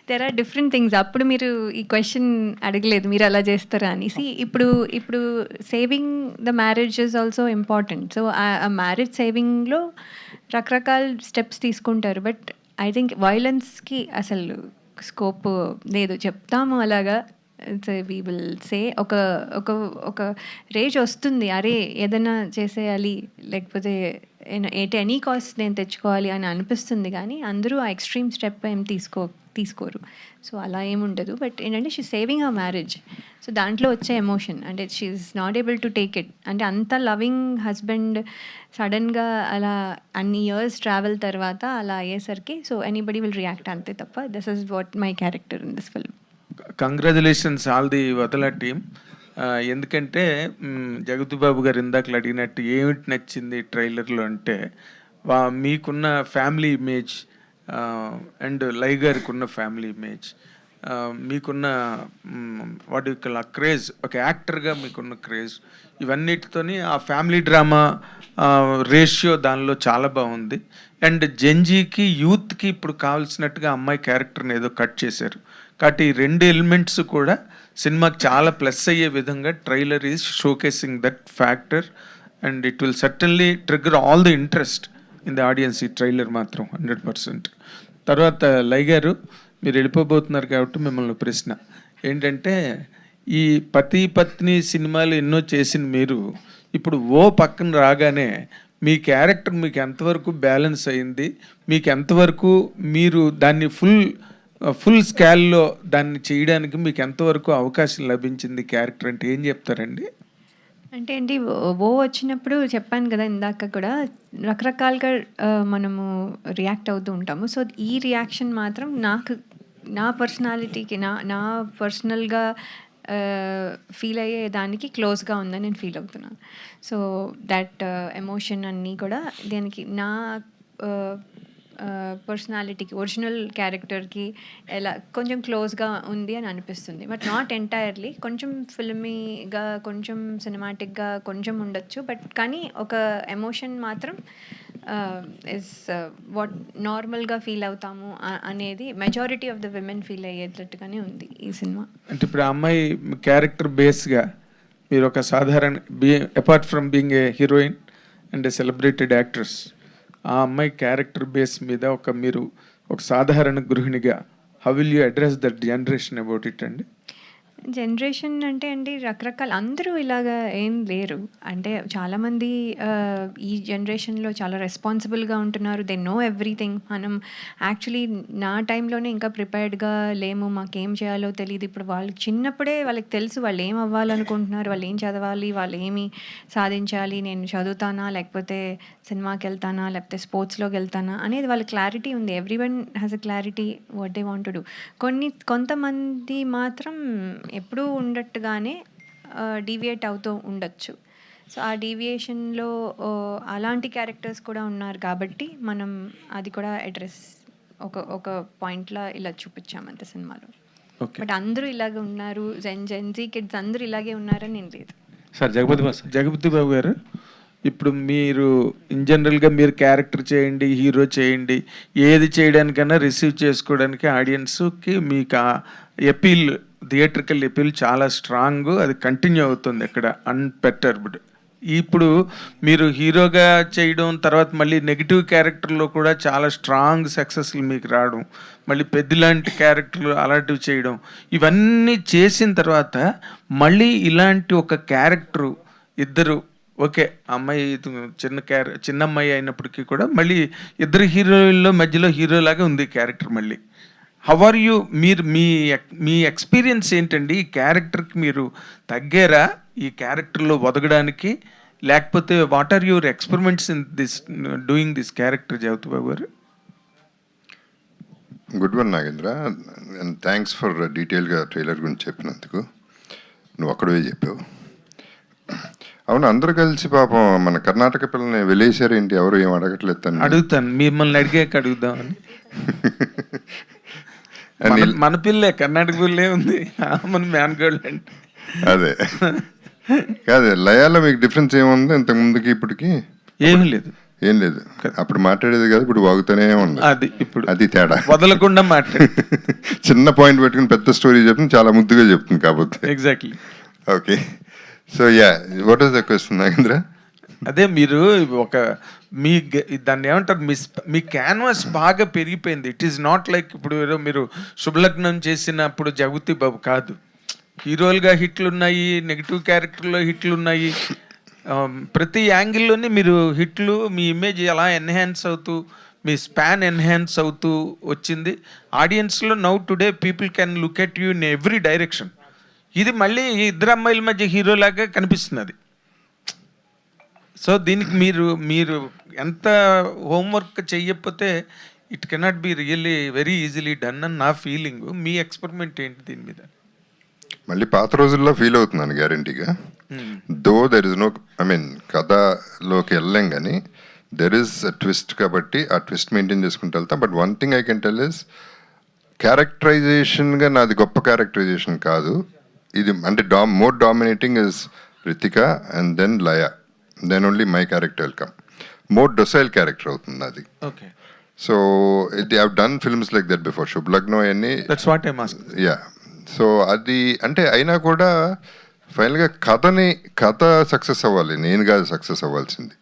దెర్ ఆర్ డిఫరెంట్ థింగ్స్. అప్పుడు మీరు ఈ క్వశ్చన్ అడగలేదు మీరు అలా చేస్తారా అని. ఇప్పుడు saving the marriage is also important. So ఆ మ్యారేజ్ సేవింగ్లో రకరకాల స్టెప్స్ తీసుకుంటారు. బట్ ఐ థింక్ వైలెన్స్కి అసలు స్కోప్ లేదు. చెప్తాము అలాగా, వీ విల్ సే ఒక రేజ్ వస్తుంది, అరే ఏదైనా చేసేయాలి లేకపోతే ఎట్ ఎనీ కాస్ట్ నేను తెచ్చుకోవాలి అని అనిపిస్తుంది. కానీ అందరూ ఆ ఎక్స్ట్రీమ్ స్టెప్ ఏం తీసుకోరు. సో అలా ఏముండదు. బట్ ఏంటంటే షీ సేవింగ్ ఆ మ్యారేజ్. సో దాంట్లో వచ్చే ఎమోషన్ అంటే she is not able to take it. అంటే అంత లవింగ్ హస్బెండ్ సడన్గా అలా అన్ని ఇయర్స్ ట్రావెల్ తర్వాత అలా అయ్యేసరికి సో ఎనీబడి విల్ రియాక్ట్ అంతే తప్ప. This is what my character in this film. Congratulations all the Vadhala team. ఎందుకంటే జగతి బాబు గారు ఇందాకలు అడిగినట్టు ఏమిటి నచ్చింది ట్రైలర్లో అంటే మీకున్న ఫ్యామిలీ ఇమేజ్ అండ్ లై గారికి ఉన్న ఫ్యామిలీ ఇమేజ్, మీకున్న వాటి యొక్క క్రేజ్, ఒక యాక్టర్గా మీకున్న క్రేజ్, ఇవన్నిటితోని ఆ ఫ్యామిలీ డ్రామా రేషియో దానిలో చాలా బాగుంది. అండ్ జెన్జీకి యూత్కి ఇప్పుడు కావాల్సినట్టుగా అమ్మాయి క్యారెక్టర్ని ఏదో కట్ చేశారు. కాబట్టి ఈ రెండు ఎలిమెంట్స్ కూడా సినిమాకి చాలా ప్లస్ అయ్యే విధంగా trailer is showcasing that factor and it will certainly trigger all the interest in the audience. ఈ ట్రైలర్ మాత్రం 100%. తర్వాత లై గారు మీరు వెళ్ళిపోబోతున్నారు కాబట్టి మిమ్మల్ని ప్రశ్న ఏంటంటే, ఈ పతి పత్ని సినిమాలు ఎన్నో చేసిన మీరు ఇప్పుడు పక్కన రాగానే మీ క్యారెక్టర్ మీకు ఎంతవరకు బ్యాలెన్స్ అయింది, మీకు ఎంతవరకు మీరు దాన్ని ఫుల్ స్కేల్లో దాన్ని చేయడానికి మీకు ఎంతవరకు అవకాశం లభించింది క్యారెక్టర్ అంటే ఏం చెప్తారండి? అంటే ఏంటి వచ్చినప్పుడు చెప్పాను కదా ఇందాక కూడా రకరకాలుగా మనము రియాక్ట్ అవుతూ ఉంటాము. సో ఈ రియాక్షన్ మాత్రం నా పర్సనాలిటీకి నా పర్సనల్గా ఫీల్ అయ్యే దానికి క్లోజ్గా ఉందని నేను ఫీల్ అవుతున్నాను. సో దట్ ఎమోషన్ అన్నీ కూడా దానికి నా పర్సనాలిటీకి ఒరిజినల్ క్యారెక్టర్కి ఎలా కొంచెం క్లోజ్గా ఉంది అని అనిపిస్తుంది. బట్ నాట్ ఎంటైర్లీ, కొంచెం ఫిల్మీగా కొంచెం సినిమాటిక్గా కొంచెం ఉండొచ్చు. బట్ కానీ ఒక ఎమోషన్ మాత్రం ఇస్ వాట్ నార్మల్గా ఫీల్ అవుతాము అనేది majority of the women feel అయ్యేటట్టుగానే ఉంది ఈ సినిమా. అంటే ఇప్పుడు ఆ అమ్మాయి క్యారెక్టర్ బేస్గా మీరు ఒక సాధారణ apart from being a heroine and a celebrated actress, ఆ అమ్మాయి క్యారెక్టర్ బేస్ మీద మీరు ఒక సాధారణ గృహిణిగా how will you address that generation about it అండి? జనరేషన్ అంటే అండి రకరకాల అందరూ ఇలాగా ఏం లేరు. అంటే చాలామంది ఈ జనరేషన్లో చాలా రెస్పాన్సిబుల్గా ఉంటున్నారు. They know everything. మనం యాక్చువల్లీ నా టైంలోనే ఇంకా ప్రిపేర్డ్గా లేము, మాకేం చేయాలో తెలియదు. ఇప్పుడు వాళ్ళకి చిన్నప్పుడే వాళ్ళకి తెలుసు వాళ్ళు ఏం అవ్వాలనుకుంటున్నారు, వాళ్ళు ఏం చదవాలి, వాళ్ళు ఏమి సాధించాలి, నేను చదువుతానా లేకపోతే సినిమాకి వెళ్తానా లేకపోతే స్పోర్ట్స్లోకి వెళ్తానా అనేది వాళ్ళ క్లారిటీ ఉంది. Every one has a clarity what they want to do. కొంతమంది మాత్రం ఎప్పుడూ ఉండట్టుగానే డీవియేట్ అవుతూ ఉండొచ్చు. సో ఆ డీవియేషన్లో అలాంటి క్యారెక్టర్స్ కూడా ఉన్నారు కాబట్టి మనం అది కూడా అడ్రస్ ఒక పాయింట్లో ఇలా చూపించామంత సినిమాలో. బట్ అందరూ ఇలాగే ఉన్నారు, జెన్జీ కిడ్స్ అందరూ ఇలాగే ఉన్నారని నేను లేదు. సార్ జగపతి బాబు గారు, ఇప్పుడు మీరు ఇన్ జనరల్గా మీరు క్యారెక్టర్ చేయండి, హీరో చేయండి, ఏది చేయడానికైనా రిసీవ్ చేసుకోవడానికి ఆడియన్స్కి మీకు ఆ ఎపీల్, థియేట్రికల్ ఎపీల్ చాలా స్ట్రాంగ్, అది కంటిన్యూ అవుతుంది ఎక్కడ అన్పెర్టర్బ్డ్. ఇప్పుడు మీరు హీరోగా చేయడం తర్వాత మళ్ళీ నెగిటివ్ క్యారెక్టర్లో కూడా చాలా స్ట్రాంగ్ సక్సెస్లు మీకు రావడం, మళ్ళీ పెద్దలాంటి క్యారెక్టర్లు అలాంటివి చేయడం, ఇవన్నీ చేసిన తర్వాత మళ్ళీ ఇలాంటి ఒక క్యారెక్టరు ఇద్దరు ఓకే అమ్మాయి చిన్న అమ్మాయి అయినప్పటికీ కూడా మళ్ళీ ఇద్దరు హీరోయిన్లో మధ్యలో హీరోలాగా ఉంది క్యారెక్టర్. మళ్ళీ హౌ ఆర్ యూ, మీరు మీ ఎక్స్పీరియన్స్ ఏంటండి? ఈ క్యారెక్టర్కి మీరు తగ్గారా ఈ క్యారెక్టర్లో ఒదగడానికి, లేకపోతే what are your experiments in this doing this character Jagapathi Babu గారు? Good one Nagendra, and thanks for డీటెయిల్గా ట్రైలర్ గురించి చెప్పినందుకు. నువ్వు ఒక్కడే చెప్పావు. అవును, అందరూ కలిసి పాపం మన కర్ణాటక పిల్లల్ని వెళ్ళేసారేంటి? ఎవరు ఏం అడగట్లేదు. అడుగుతాను, మిమ్మల్ని అడిగాక అడుగుదామని. మన పిల్లే కర్ణాటక పిల్లే ఉంది మన మ్యాన్ గర్ల్ అంటే అదే కాదు. లయాలో మీకు డిఫరెన్స్ ఏముంది ఇంతకు ముందుకి ఇప్పటికి? ఏమీ లేదు, ఏం లేదు. అప్పుడు మాట్లాడేది కాదు, ఇప్పుడు వాగుతూనే ఉంది. అది ఇప్పుడు అది తేడా. వదలకుండా మాట్లాడు. చిన్న పాయింట్ పెట్టుకుని పెద్ద స్టోరీ చెప్తుంది, చాలా ముద్దుగా చెప్తుంది కాబట్టి. Exactly. Okay, so yeah, what is the question Nagendra? అదే మీరు ఒక దాన్ని ఏమంటారు, మీ క్యాన్వాస్ బాగా పెరిగిపోయింది. ఇట్ ఈస్ నాట్ లైక్ ఇప్పుడు ఏదో మీరు శుభలగ్నం చేసినప్పుడు జగతి బాబు కాదు, హీరోలుగా హిట్లు ఉన్నాయి, నెగిటివ్ క్యారెక్టర్లో హిట్లు ఉన్నాయి, ప్రతి యాంగిల్లోని మీరు హిట్లు, మీ ఇమేజ్ ఎలా ఎన్హాన్స్ అవుతూ, మీ స్పాన్ ఎన్హాన్స్ అవుతూ వచ్చింది. ఆడియన్స్లో now today people can look at you in every direction. ఇది మళ్ళీ ఇద్దరు అమ్మాయిల మధ్య హీరోలాగా కనిపిస్తున్నది. సో దీనికి మీరు ఎంత హోంవర్క్ చెయ్యకపోతే it cannot be really very easily done అని నా ఫీలింగ్. మీ ఎక్స్పెరిమెంట్ ఏంటి దీని మీద? మళ్ళీ పాత రోజుల్లో ఫీల్ అవుతున్నాను గ్యారంటీగా. Though there is no, I mean కథలోకి వెళ్ళాం కానీ దెర్ ఇస్ అ ట్విస్ట్, కాబట్టి ఆ ట్విస్ట్ మెయింటైన్ చేసుకుంటూ వెళ్తాం. But one thing I can tell is క్యారెక్టరైజేషన్గా నాది గొప్ప క్యారెక్టరైజేషన్ కాదు ఇది. అంటే more dominating is Ritika and then Laya, then only my character will come. More docile character అవుతుంది అది. Okay. So they have done films like that before. Shubhalagnam అన్ని, that's what I ask. Yeah. So అది అంటే అయినా కూడా ఫైనల్గా కథ సక్సెస్ అవ్వాలి, నేను కాదు సక్సెస్ అవ్వాల్సింది.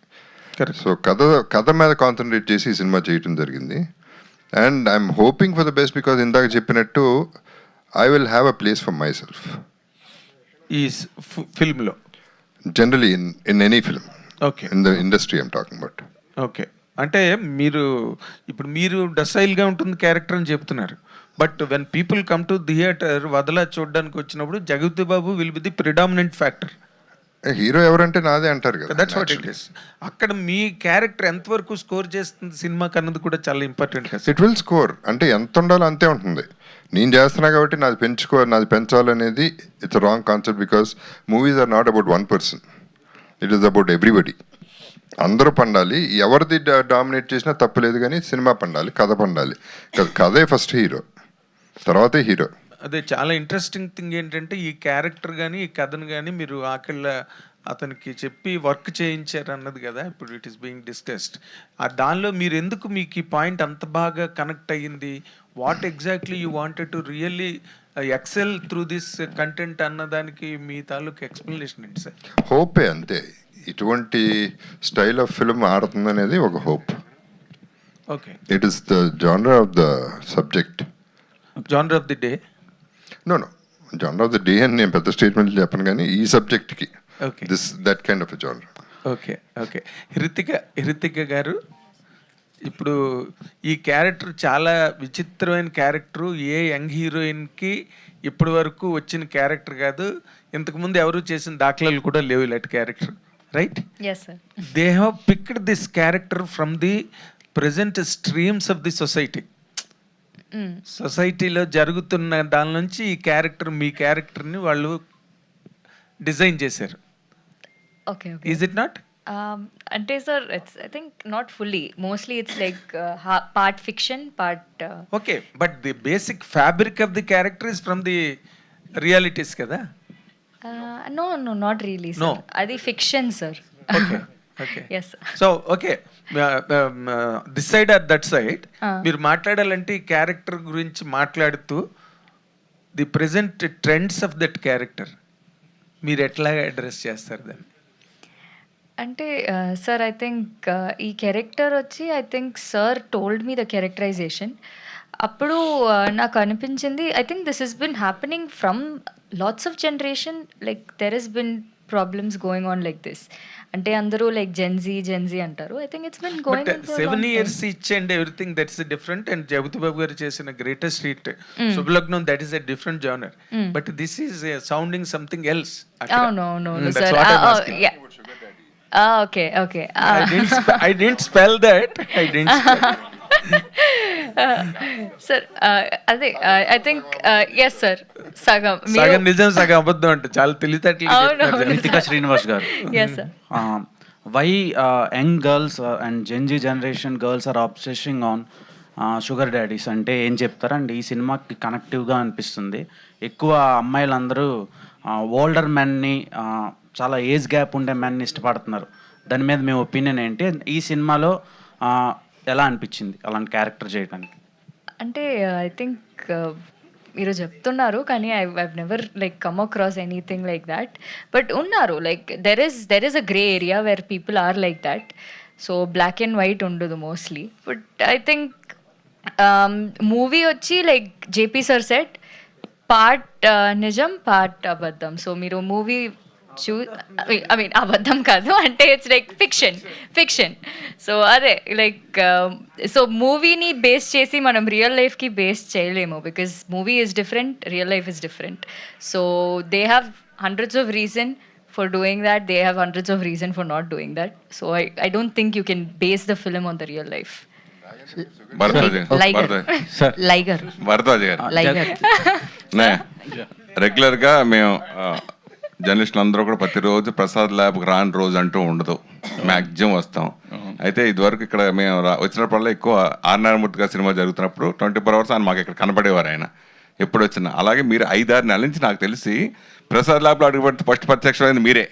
సో కథ మీద కాన్సన్ట్రేట్ చేసి ఈ సినిమా చేయటం జరిగింది. And I'm hoping for the best, because ఇందాక చెప్పినట్టు I will have a place for myself ఈ ఫిల్మ్లో, generally in any film. Okay. In the industry I'm talking about. Okay. అంటే మీరు డసైల్గా ఉంటుంది క్యారెక్టర్ అని చెప్తున్నారు. But when people come to theatre Vadala చూడడానికి వచ్చినప్పుడు Jagathi Babu will be the predominant factor. Hero ఎవరంటే నాదే అంటారు కదా. That's what it is. అక్కడ మీ క్యారెక్టర్ ఎంతవరకు స్కోర్ చేస్తుంది సినిమాకి అన్నది కూడా చాలా ఇంపార్టెంట్. ఇట్ విల్ స్కోర్ అంటే ఎంత ఉండాలో అంతే ఉంటుంది. నేను చేస్తున్నా కాబట్టి నాది పెంచాలనేది it's wrong concept. Because movies are not about one person, it is about everybody. అందరూ పండాలి, ఎవరిది డామినేట్ చేసినా తప్పులేదు, కానీ సినిమా పండాలి, కథ పండాలి. కథే ఫస్ట్ హీరో, తర్వాతే హీరో. అదే చాలా ఇంట్రెస్టింగ్ థింగ్ ఏంటంటే ఈ క్యారెక్టర్ కానీ ఈ కథను కానీ మీరు అతనికి చెప్పి వర్క్ చేయించారు అన్నది కదా ఇప్పుడు ఇట్ ఈస్ బీయింగ్ డిస్కస్డ్. దానిలో మీరు ఎందుకు మీకు ఈ పాయింట్ అంత బాగా కనెక్ట్ అయ్యింది? What exactly you wanted to really excel through this content అన్నదానికి మీ తాలూకు ఎక్స్ప్లెనేషన్ ఏంటి సార్? హోపే అంతే. ఇటువంటి స్టైల్ ఆఫ్ ఫిల్మ్ ఆడుతుందనేది ఒక hope. Okay. It is the genre of the subject. Genre of the day? No genre of the day అని నేను పెద్ద స్టేట్మెంట్ చెప్పను, కానీ ఈ సబ్జెక్ట్కి that kind of genre. Okay. Okay. Hrithika గారు, ఇప్పుడు ఈ క్యారెక్టర్ చాలా విచిత్రమైన క్యారెక్టరు. ఏ యంగ్ హీరోయిన్కి ఇప్పటి వరకు వచ్చిన క్యారెక్టర్ కాదు. ఇంతకుముందు ఎవరు చేసిన దాఖలాలు కూడా లేవు ఇలాంటి character, right? Yes, sir. They have picked this character from the present streams of the society. సొసైటీలో జరుగుతున్న దాని నుంచి ఈ క్యారెక్టర్, మీ క్యారెక్టర్ని వాళ్ళు డిజైన్ చేశారు. Okay. Is it not? అంటే sir it's I think not fully, mostly it's like part fiction, part okay. But the basic fabric of the character is from the realities కదా? No not really No. Sir, అది fiction sir. Okay. Okay. Yes, sir. So okay, this side or that side మీరు మాట్లాడాలంటే ఈ character గురించి మాట్లాడుతూ the present trends of that character మీరు ఎట్లా address చేస్తారు దాన్ని? అంటే సార్ ఐ థింక్ ఈ క్యారెక్టర్ వచ్చి I think sir told me the characterization. అప్పుడు నాకు అనిపించింది I think this has been happening from lots of generation, like there has been problems going on like this. అంటే అందరూ లైక్ జెన్జీ అంటారు. I think it's been going on for 7 years which and everything that's different. And Jagathi Babu గారు చేసిన greatest hit Shubhalagnam, that is a different genre. But this is sounding something else. అవును sir. Okay. I didn't spell that. Sir అదే I think yes sir, సగం నిజం సగం అబద్ధం అంటే చాలా తెలివితేటలు. Nitika Srinivas garu, yes sir. why young girls and Gen Z generation girls are obsessing on sugar daddies అంటే ఏం చెప్తారండి? ఈ సినిమాకి కనెక్టివ్గా అనిపిస్తుంది. ఎక్కువ అమ్మాయిలందరూ ఓల్డర్ మెన్ని, చాలా ఏజ్ గ్యాప్ ఉండే మెన్ని ఇష్టపడుతున్నారు. దాని మీద మీ ఒపీనియన్ ఏంటి? ఈ సినిమాలో ఎలా అనిపించింది అలాంటి క్యారెక్టర్ చేయడానికి? అంటే ఐ థింక్ మీరు చెప్తున్నారు, కానీ I never like come across anything like that. But ఉన్నారు, like there is a grey area where people are like that. So black and white ఉండదు mostly. But I think movie వచ్చి like JP sir said part నిజం part అబద్ధం. So మీరు movie I mean అబద్ధం కాదు, అంటే it's like fiction. So అదే like so మూవీని బేస్ చేసి మనం రియల్ లైఫ్కి బేస్ చేయలేము, because movie is different, real life is different. So they have hundreds of reason for doing that, they have hundreds of reason for not doing that. So I don't think you can base the film on the real life. రెగ్యులర్గా మేము జర్నలిస్టులు అందరూ కూడా ప్రతిరోజు ప్రసాద్ ల్యాబ్కి రాని రోజు అంటూ ఉండదు, మ్యాక్సిమం వస్తాం. అయితే ఇదివరకు ఇక్కడ మేము వచ్చినప్పుడల్లా ఎక్కువ ఆర్ నారాయణమూర్తి గారి సినిమా జరుగుతున్నప్పుడు 24 hours ఆయన మాకు ఇక్కడ కనపడేవారు. ఆయన ఎప్పుడు వచ్చినా. అలాగే మీరు 5-6 నెలల నుంచి నాకు తెలిసి ప్రసాద్ ల్యాబ్లో అడుగుపెడితే ఫస్ట్ ప్రత్యక్షమైంది మీరే.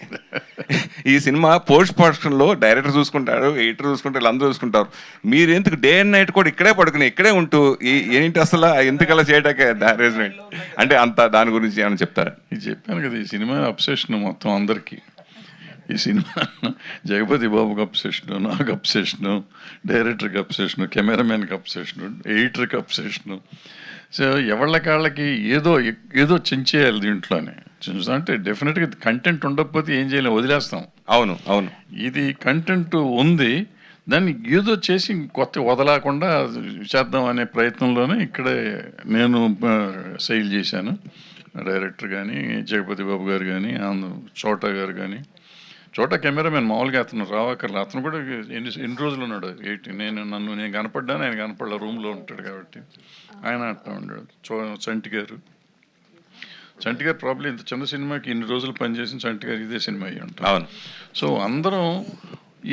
ఈ సినిమా పోస్ట్ ప్రొడక్షన్లో డైరెక్టర్ చూసుకుంటారు, ఎడిటర్ చూసుకుంటారు, వీళ్ళందరూ చూసుకుంటారు. మీరు ఎందుకు డే అండ్ నైట్ కూడా ఇక్కడే పడుకుని ఇక్కడే ఉంటూ ఏంటి అసలు ఎందుకలా చేయటానికి అరేంజ్మెంట్ అంటే అంత దాని గురించి ఏమైనా చెప్తారా? ఇది చెప్పాను కదా, ఈ సినిమా అబ్సెషన్ మొత్తం అందరికీ. ఈ సినిమా జగపతి బాబుకి అబ్సెషను, నాకు అబ్సెషను, డైరెక్టర్కి అబ్సెషను, కెమెరామెన్కి అబ్సెషను, ఎడిటర్కి అబ్సెషను. సో ఎవళ్ళకాళ్ళకి ఏదో చించేయాలి దీంట్లోనే. అంటే డెఫినెట్గా కంటెంట్ ఉండకపోతే ఏం చేయలేము, వదిలేస్తాం. అవును ఇది కంటెంట్ ఉంది, దాన్ని ఏదో చేసి కొత్త వదలకుండా చేద్దాం అనే ప్రయత్నంలోనే ఇక్కడే నేను సెయిల్ చేశాను. డైరెక్టర్ కానీ, జగపతి బాబు గారు కానీ, చోటా గారు కానీ. చోటా కెమెరామెన్ మామూలుగా అతను రావక్కర్లేదు, అతను కూడా ఎన్ని రోజులు ఉన్నాడు. నేను కనపడ్డాను, ఆయన కనపడలే, రూమ్లో ఉంటాడు కాబట్టి ఆయన అట్లా ఉన్నాడు. చంటి గారు ప్రాబ్లం ఇంత చిన్న సినిమాకి ఇన్ని రోజులు పనిచేసిన చంటి గారు ఇదే సినిమా అయ్యి ఉంటాం. అవును. సో అందరం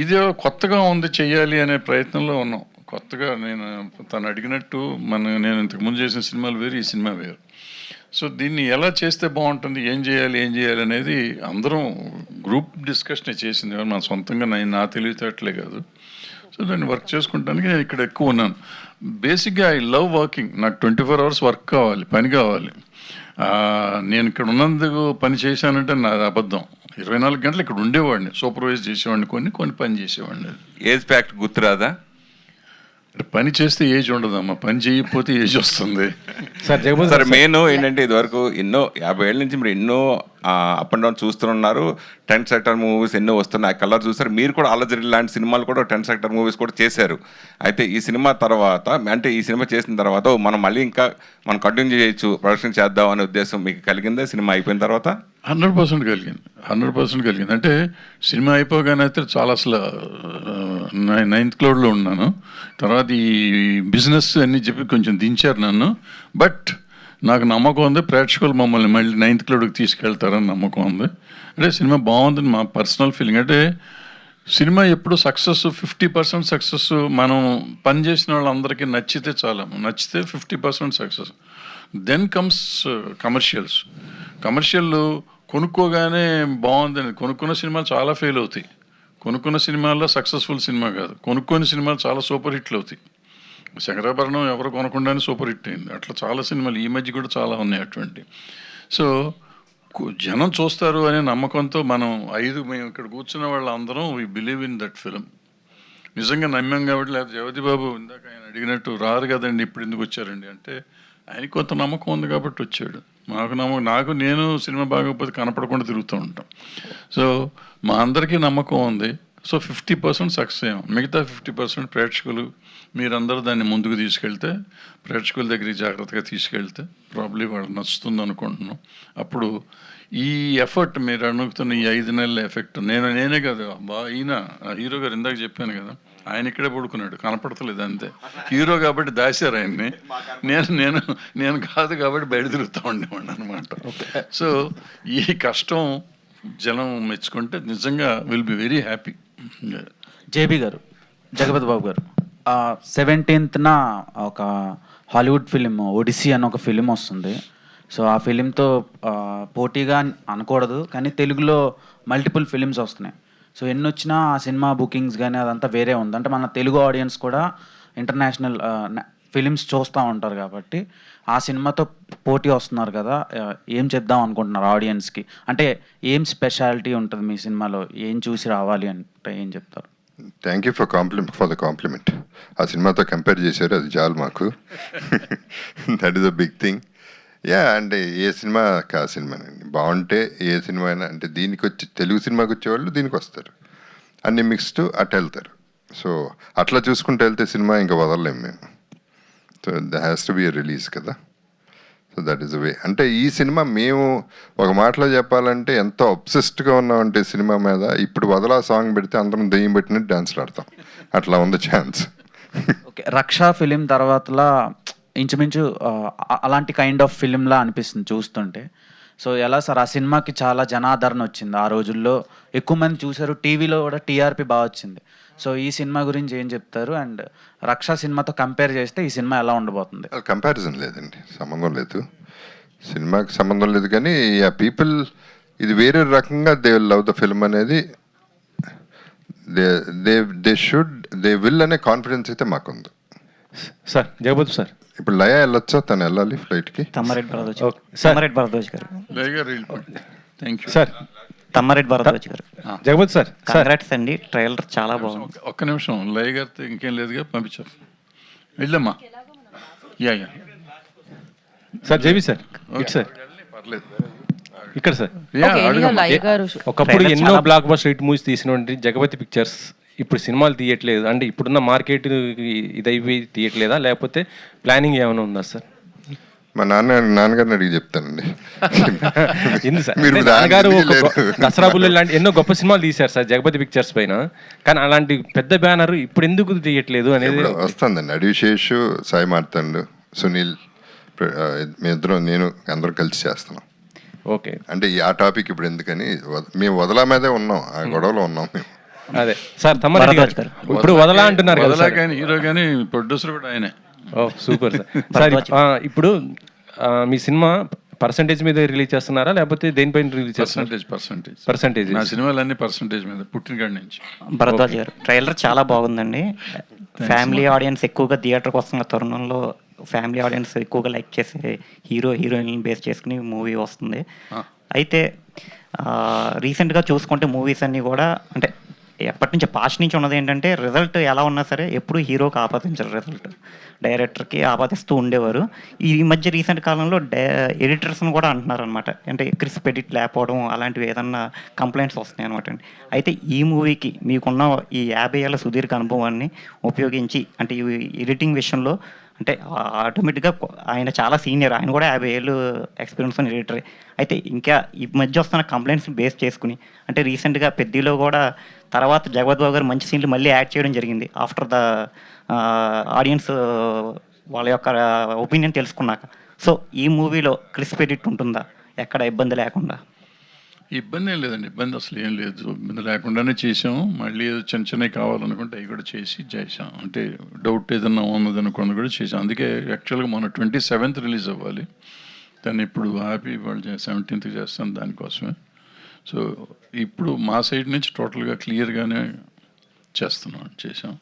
ఇదే కొత్తగా ఉంది చెయ్యాలి అనే ప్రయత్నంలో ఉన్నాం. కొత్తగా తను అడిగినట్టు నేను ఇంతకుముందు చేసిన సినిమాలు వేరు, ఈ సినిమా వేరు. సో దీన్ని ఎలా చేస్తే బాగుంటుంది, ఏం చేయాలి అనేది అందరం గ్రూప్ డిస్కషన్ చేసింది. మన సొంతంగా నా తెలివితేటలే కాదు. సో దాన్ని వర్క్ చేసుకుంటానికి నేను ఇక్కడ ఎక్కువ ఉన్నాను. బేసిక్గా ఐ లవ్ వర్కింగ్. నాకు 24 hours వర్క్ కావాలి, పని కావాలి. నేను ఇక్కడ ఉన్నందుకు పని చేశానంటే నాది అబద్ధం. 24 గంటలు ఇక్కడ ఉండేవాడిని, సూపర్వైజ్ చేసేవాడిని, కొన్ని పని చేసేవాడిని. ఏజ్ ఫ్యాక్ట్ గుర్తురాదా? పని చేస్తే ఏజ్ ఉండదమ్మా, పని చేయకపోతే ఏజ్ వస్తుంది. సార్ మెయిన్ ఏంటంటే ఇదివరకు 50 ఏళ్ళ నుంచి మీరు ఎన్నో అప్ అండ్ డౌన్ చూస్తున్నారు. 10 సెక్టర్ మూవీస్ ఎన్నో వస్తున్నాయి, కలర్ చూస్తారు. మీరు కూడా అల్లజరి లాంటి సినిమాలు కూడా 10 సెక్టర్ మూవీస్ కూడా చేశారు. అయితే ఈ సినిమా తర్వాత అంటే ఈ సినిమా చేసిన తర్వాత మనం మళ్ళీ ఇంకా మనం కంటిన్యూ చేయొచ్చు, ప్రొడక్షన్ చేద్దాం అనే ఉద్దేశం మీకు కలిగిందా సినిమా అయిపోయిన తర్వాత? 100% కలిగింది. అంటే సినిమా అయిపోగానే అయితే చాలా అసలు 9th cloudలో ఉన్నాను. తర్వాత ఈ బిజినెస్ అన్నీ చెప్పి కొంచెం దించారు నన్ను. బట్ నాకు నమ్మకం ఉంది, ప్రేక్షకులు మమ్మల్ని మళ్ళీ 9th cloudకి తీసుకెళ్తారని నమ్మకం ఉంది. అంటే సినిమా బాగుందని మా పర్సనల్ ఫీలింగ్. అంటే సినిమా ఎప్పుడు సక్సెస్ 50% సక్సెస్. మనం పనిచేసిన వాళ్ళందరికీ నచ్చితే చాలా, నచ్చితే 50% సక్సెస్. దెన్ కమ్స్ కమర్షియల్ కొనుక్కోగానే బాగుందని కొనుక్కున్న సినిమాలు చాలా ఫెయిల్ అవుతాయి. కొనుక్కున్న సినిమాల్లో సక్సెస్ఫుల్ సినిమా కాదు, కొనుక్కొని సినిమాలు చాలా సూపర్ హిట్లు అవుతాయి. శంకరాభరణం ఎవరు కొనకుండానే సూపర్ హిట్ అయింది. అట్లా చాలా సినిమాలు ఈ మధ్య కూడా చాలా ఉన్నాయి అటువంటి. సో జనం చూస్తారు అనే నమ్మకంతో మేము ఇక్కడ కూర్చున్న వాళ్ళందరం we believe in that film. నిజంగా నమ్మాం కాబట్టి. లేకపోతే జగపతి బాబు ఇందాక ఆయన అడిగినట్టు రారు కదండి, ఇప్పుడు ఎందుకు వచ్చారండి అంటే ఆయనకి కొంత నమ్మకం ఉంది కాబట్టి వచ్చాడు. నేను సినిమా బాగోకపోతే కనపడకుండా తిరుగుతూ ఉంటాం. సో మా అందరికీ నమ్మకం ఉంది. సో 50% సక్సెస్ అయ్యాం. మిగతా 50% ప్రేక్షకులు మీరందరూ దాన్ని ముందుకు తీసుకెళ్తే, ప్రేక్షకుల దగ్గరికి జాగ్రత్తగా తీసుకెళ్తే ప్రాబ్లీ వాళ్ళకి నచ్చుతుంది అనుకుంటున్నాం. అప్పుడు ఈ ఎఫర్ట్ మీరు అడుగుతున్న ఈ 5 నెలల ఎఫెక్ట్ నేనే కదా ఈయన హీరో గారు ఇందాక చెప్పాను కదా, ఆయన ఇక్కడే పడుకున్నాడు, కనపడతలేదు అంతే. హీరో కాబట్టి దాశారు ఆయన్ని, నేను కాదు కాబట్టి బయట తిరుగుతూ ఉండేవాడిని అనమాట. సో ఈ కష్టం జనం మెచ్చుకుంటే నిజంగా will be very happy. JB గారు, జగపతి బాబు గారు, 17th ఒక హాలీవుడ్ ఫిలిం ఒడిస్సీ అని ఒక ఫిలిం వస్తుంది. సో ఆ ఫిలింతో పోటీగా అనకూడదు, కానీ తెలుగులో మల్టిపుల్ ఫిలిమ్స్ వస్తున్నాయి. సో ఎన్ని వచ్చినా ఆ సినిమా బుకింగ్స్ కానీ అదంతా వేరే ఉంది. అంటే మన తెలుగు ఆడియన్స్ కూడా ఇంటర్నేషనల్ ఫిలిమ్స్ చూస్తూ ఉంటారు కాబట్టి ఆ సినిమాతో పోటీ వస్తున్నారు కదా, ఏం చేద్దాం అనుకుంటున్నారు ఆడియన్స్కి? అంటే ఏం స్పెషాలిటీ ఉంటుంది మీ సినిమాలో, ఏం చూసి రావాలి అంటే ఏం చెప్తారు? Thank you for the compliment. ఆ సినిమాతో కంపేర్ చేశారు, అది చాలు మాకు. That is a big thing. అంటే ఏ సినిమా కా సినిమానండి, బాగుంటే ఏ సినిమా అయినా, అంటే దీనికి వచ్చి తెలుగు సినిమాకి వచ్చేవాళ్ళు దీనికి వస్తారు, అన్ని మిక్స్డ్ అట్ట వెళ్తారు. సో అట్లా చూసుకుంటూ వెళ్తే సినిమా ఇంకా వదలలేము మేము. So the has to be a release కదా. So that is the way. అంటే ఈ సినిమా మేము ఒక మాటలో చెప్పాలంటే ఎంతో అబ్సెస్డ్గా ఉన్నామంటే సినిమా మీద, ఇప్పుడు వదలా సాంగ్ పెడితే అందరం దెయ్యం పెట్టినట్టు డాన్స్లు ఆడతాం, అట్లా ఉంది ఛాన్స్. ఓకే, రక్షా ఫిలిం తర్వాతలా ఇంచుమించు అలాంటి కైండ్ ఆఫ్ ఫిలింలా అనిపిస్తుంది చూస్తుంటే. సో ఎలా సార్, ఆ సినిమాకి చాలా జనాదరణ వచ్చింది, ఆ రోజుల్లో ఎక్కువ మంది చూశారు, టీవీలో కూడా టీఆర్పీ బాగా వచ్చింది. సో ఈ సినిమా గురించి ఏం చెప్తారు? అండ్ రక్షా సినిమాతో కంపేర్ చేస్తే ఈ సినిమా ఎలా ఉండబోతుంది? కంపారిజన్ లేదండి, సంబంధం లేదు, సినిమాకి సంబంధం లేదు. కానీ ఆ పీపుల్ ఇది వేరే రకంగా దే లవ్ ద ఫిల్మ్ అనేది, దే విల్ అనే కాన్ఫిడెన్స్ అయితే మాకుంది. సార్ జగపతి సార్, ఇప్పుడు లయ వెళ్ళొచ్చా? తను వెళ్ళాలి ఫ్లైట్కి. తమ్మారెడ్డి భరద్వాజ్ గారు. Thank you sir. Tammareddy Bharadwaj గారు. జగపతి సార్, కంగ్రాట్స్ అండి, ట్రైలర్ చాలా బాగుంది. ఒక్క నిమిషం, లయ గారితో ఇంకేం లేదుగా, పంపించారు, వెళ్ళమ్మా. Yeah sir JB sir, sir పర్లేదు, ఇక్కడ సార్. ఒకప్పుడు ఎన్నో బ్లాక్ బస్టర్ హిట్ మూవీస్ తీసినటువంటి జగపతి పిక్చర్స్ ఇప్పుడు సినిమాలు తీయట్లేదు అంటే ఇప్పుడున్న మార్కెట్ ఇదైపోయి తీయట్లేదా, లేకపోతే ప్లానింగ్ ఏమైనా ఉందా సార్? మా నాన్నగారిని అడిగి చెప్తానండి. నాన్నగారు దసరా బుల్లు లాంటి ఎన్నో గొప్ప సినిమాలు తీశారు సార్ జగపతి పిక్చర్స్ పైన, కానీ అలాంటి పెద్ద బ్యానర్ ఇప్పుడు ఎందుకు తీయట్లేదు అనేది వస్తుందండి. అడివిశేష్, సాయి మార్తండు, సునీల్, మేమిద్దరం, నేను అందరం కలిసి చేస్తున్నాం. ఓకే, అంటే ఆ టాపిక్ ఇప్పుడు ఎందుకని మేము వదలా మీదే ఉన్నాం, ఆ గొడవలో ఉన్నాం మేము. అదే సార్, తమ్మారెడ్డి గారు ఇప్పుడు వదలా అంటున్నారు కదా, వదలా కానీ హీరో కానీ ప్రొడ్యూసర్ కూడా ఆయనే. ఓ సూపర్ సార్. సార్ ఇప్పుడు మీ సినిమా పర్సంటేజ్ మీద రిలీజ్ చేస్తున్నారా లేకపోతే దేనిపైన రిలీజ్ చేస్తున్నారు? పర్సంటేజ్ నా సినిమాలన్నీ పర్సంటేజ్ మీద, పుట్టినకాడి నుంచి. భరద్వాజ్ గారు, ట్రైలర్ చాలా బాగుందండి. ఫ్యామిలీ ఆడియన్స్ ఎక్కువగా థియేటర్కి వస్తున్న తరుణంలో ఫ్యామిలీ ఆడియన్స్ ఎక్కువగా లైక్ చేసే హీరో హీరోయిన్ బేస్ చేసుకుని మూవీ వస్తుంది. అయితే రీసెంట్గా చూసుకుంటే మూవీస్ అన్నీ కూడా అంటే ఎప్పటి నుంచి పాస్ట్ నుంచి ఉన్నది ఏంటంటే రిజల్ట్ ఎలా ఉన్నా సరే ఎప్పుడు హీరోకి ఆపాదించరు, రిజల్ట్ డైరెక్టర్కి ఆపాదిస్తూ ఉండేవారు. ఈ మధ్య రీసెంట్ కాలంలో ఎడిటర్స్ని కూడా అంటున్నారు అనమాట, అంటే క్రిస్ప్ ఎడిట్ లేకపోవడం అలాంటివి ఏదన్నా కంప్లైంట్స్ వస్తున్నాయి అనమాట అండి. అయితే ఈ మూవీకి మీకున్న ఈ 50 ఏళ్ళ సుదీర్ఘ అనుభవాన్ని ఉపయోగించి అంటే ఈ ఎడిటింగ్ విషయంలో అంటే ఆటోమేటిక్గా ఆయన చాలా సీనియర్, ఆయన కూడా 50 ఏళ్ళు ఎక్స్పీరియన్స్ ఉన్న ఎడిటరే. అయితే ఇంకా ఈ మధ్య వస్తున్న కంప్లైంట్స్ని బేస్ చేసుకుని అంటే రీసెంట్గా పెద్దలో కూడా తర్వాత జగపతి బాబు గారు మంచి సీన్లు మళ్ళీ యాడ్ చేయడం జరిగింది ఆఫ్టర్ ద ఆడియన్స్ వాళ్ళ యొక్క ఒపీనియన్ తెలుసుకున్నాక. సో ఈ మూవీలో క్రిస్ప్ ఎడిట్ ఉంటుందా, ఎక్కడ ఇబ్బంది లేకుండా? ఇబ్బంది ఏం లేదండి, ఇబ్బంది అసలు ఏం లేదు, ఇబ్బంది లేకుండానే చేసాము. మళ్ళీ ఏదో చిన్న చిన్నవి కావాలనుకుంటే అవి కూడా చేసాం. అంటే డౌట్ ఏదన్నా ఉన్నది అనుకున్నది కూడా చేసాం. అందుకే యాక్చువల్గా మన 27th రిలీజ్ అవ్వాలి, దాన్ని ఇప్పుడు హ్యాపీ వాళ్ళు 17th చేస్తాం దానికోసమే. సో ఇప్పుడు మా సైడ్ నుంచి టోటల్గా క్లియర్గానే చేసాం.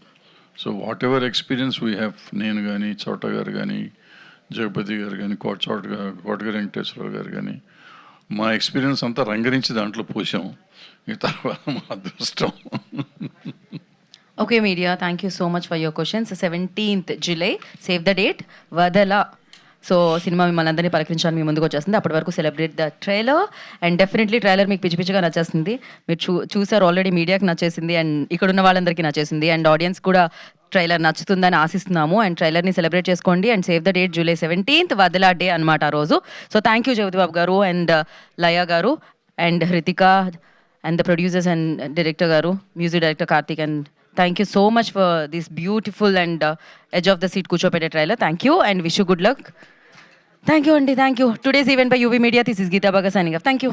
So what ever experience we have, నేను కానీ చోట గారు కానీ జగపతి గారు కానీ కోటగారి వెంకటేశ్వరరావు గారు కానీ, మా ఎక్స్పీరియన్స్ అంతా రంగరించి దాంట్లో పోసాం. ఈ తర్వాత మా అదృష్టం. Okay media, thank you so much for your questions. 17th July, save the date, Vadala. So సినిమా మిమ్మల్ని అందరినీ పలకరించడానికి మీ ముందుకు వచ్చేస్తుంది. అప్పటి వరకు celebrate the trailer. And definitely trailer మీకు పిచ్చి పిచ్చిగా నచ్చేస్తుంది. మీరు చూసారు ఆల్రెడీ, మీడియాకి నచ్చేసింది అండ్ ఇక్కడ ఉన్న వాళ్ళందరికీ నచ్చేసింది అండ్ ఆడియన్స్ కూడా ట్రైలర్ నచ్చుతుందని ఆశిస్తున్నాము. అండ్ ట్రైలర్ని సెలబ్రేట్ చేసుకోండి and save the date July 17th, Vadala day అనమాట ఆ రోజు. So thank you Jagapathi Babu గారు అండ్ లయ గారు and Hrithika and the producers and director గారు, music director Karthik, and thank you so much for this beautiful and edge of the seat కూర్చోపెట్టే trailer. Thank you and wish you good luck. Thank you, Andy. Thank you. Today's event by UV Media. This is Geeta Bhagat signing off. Thank you.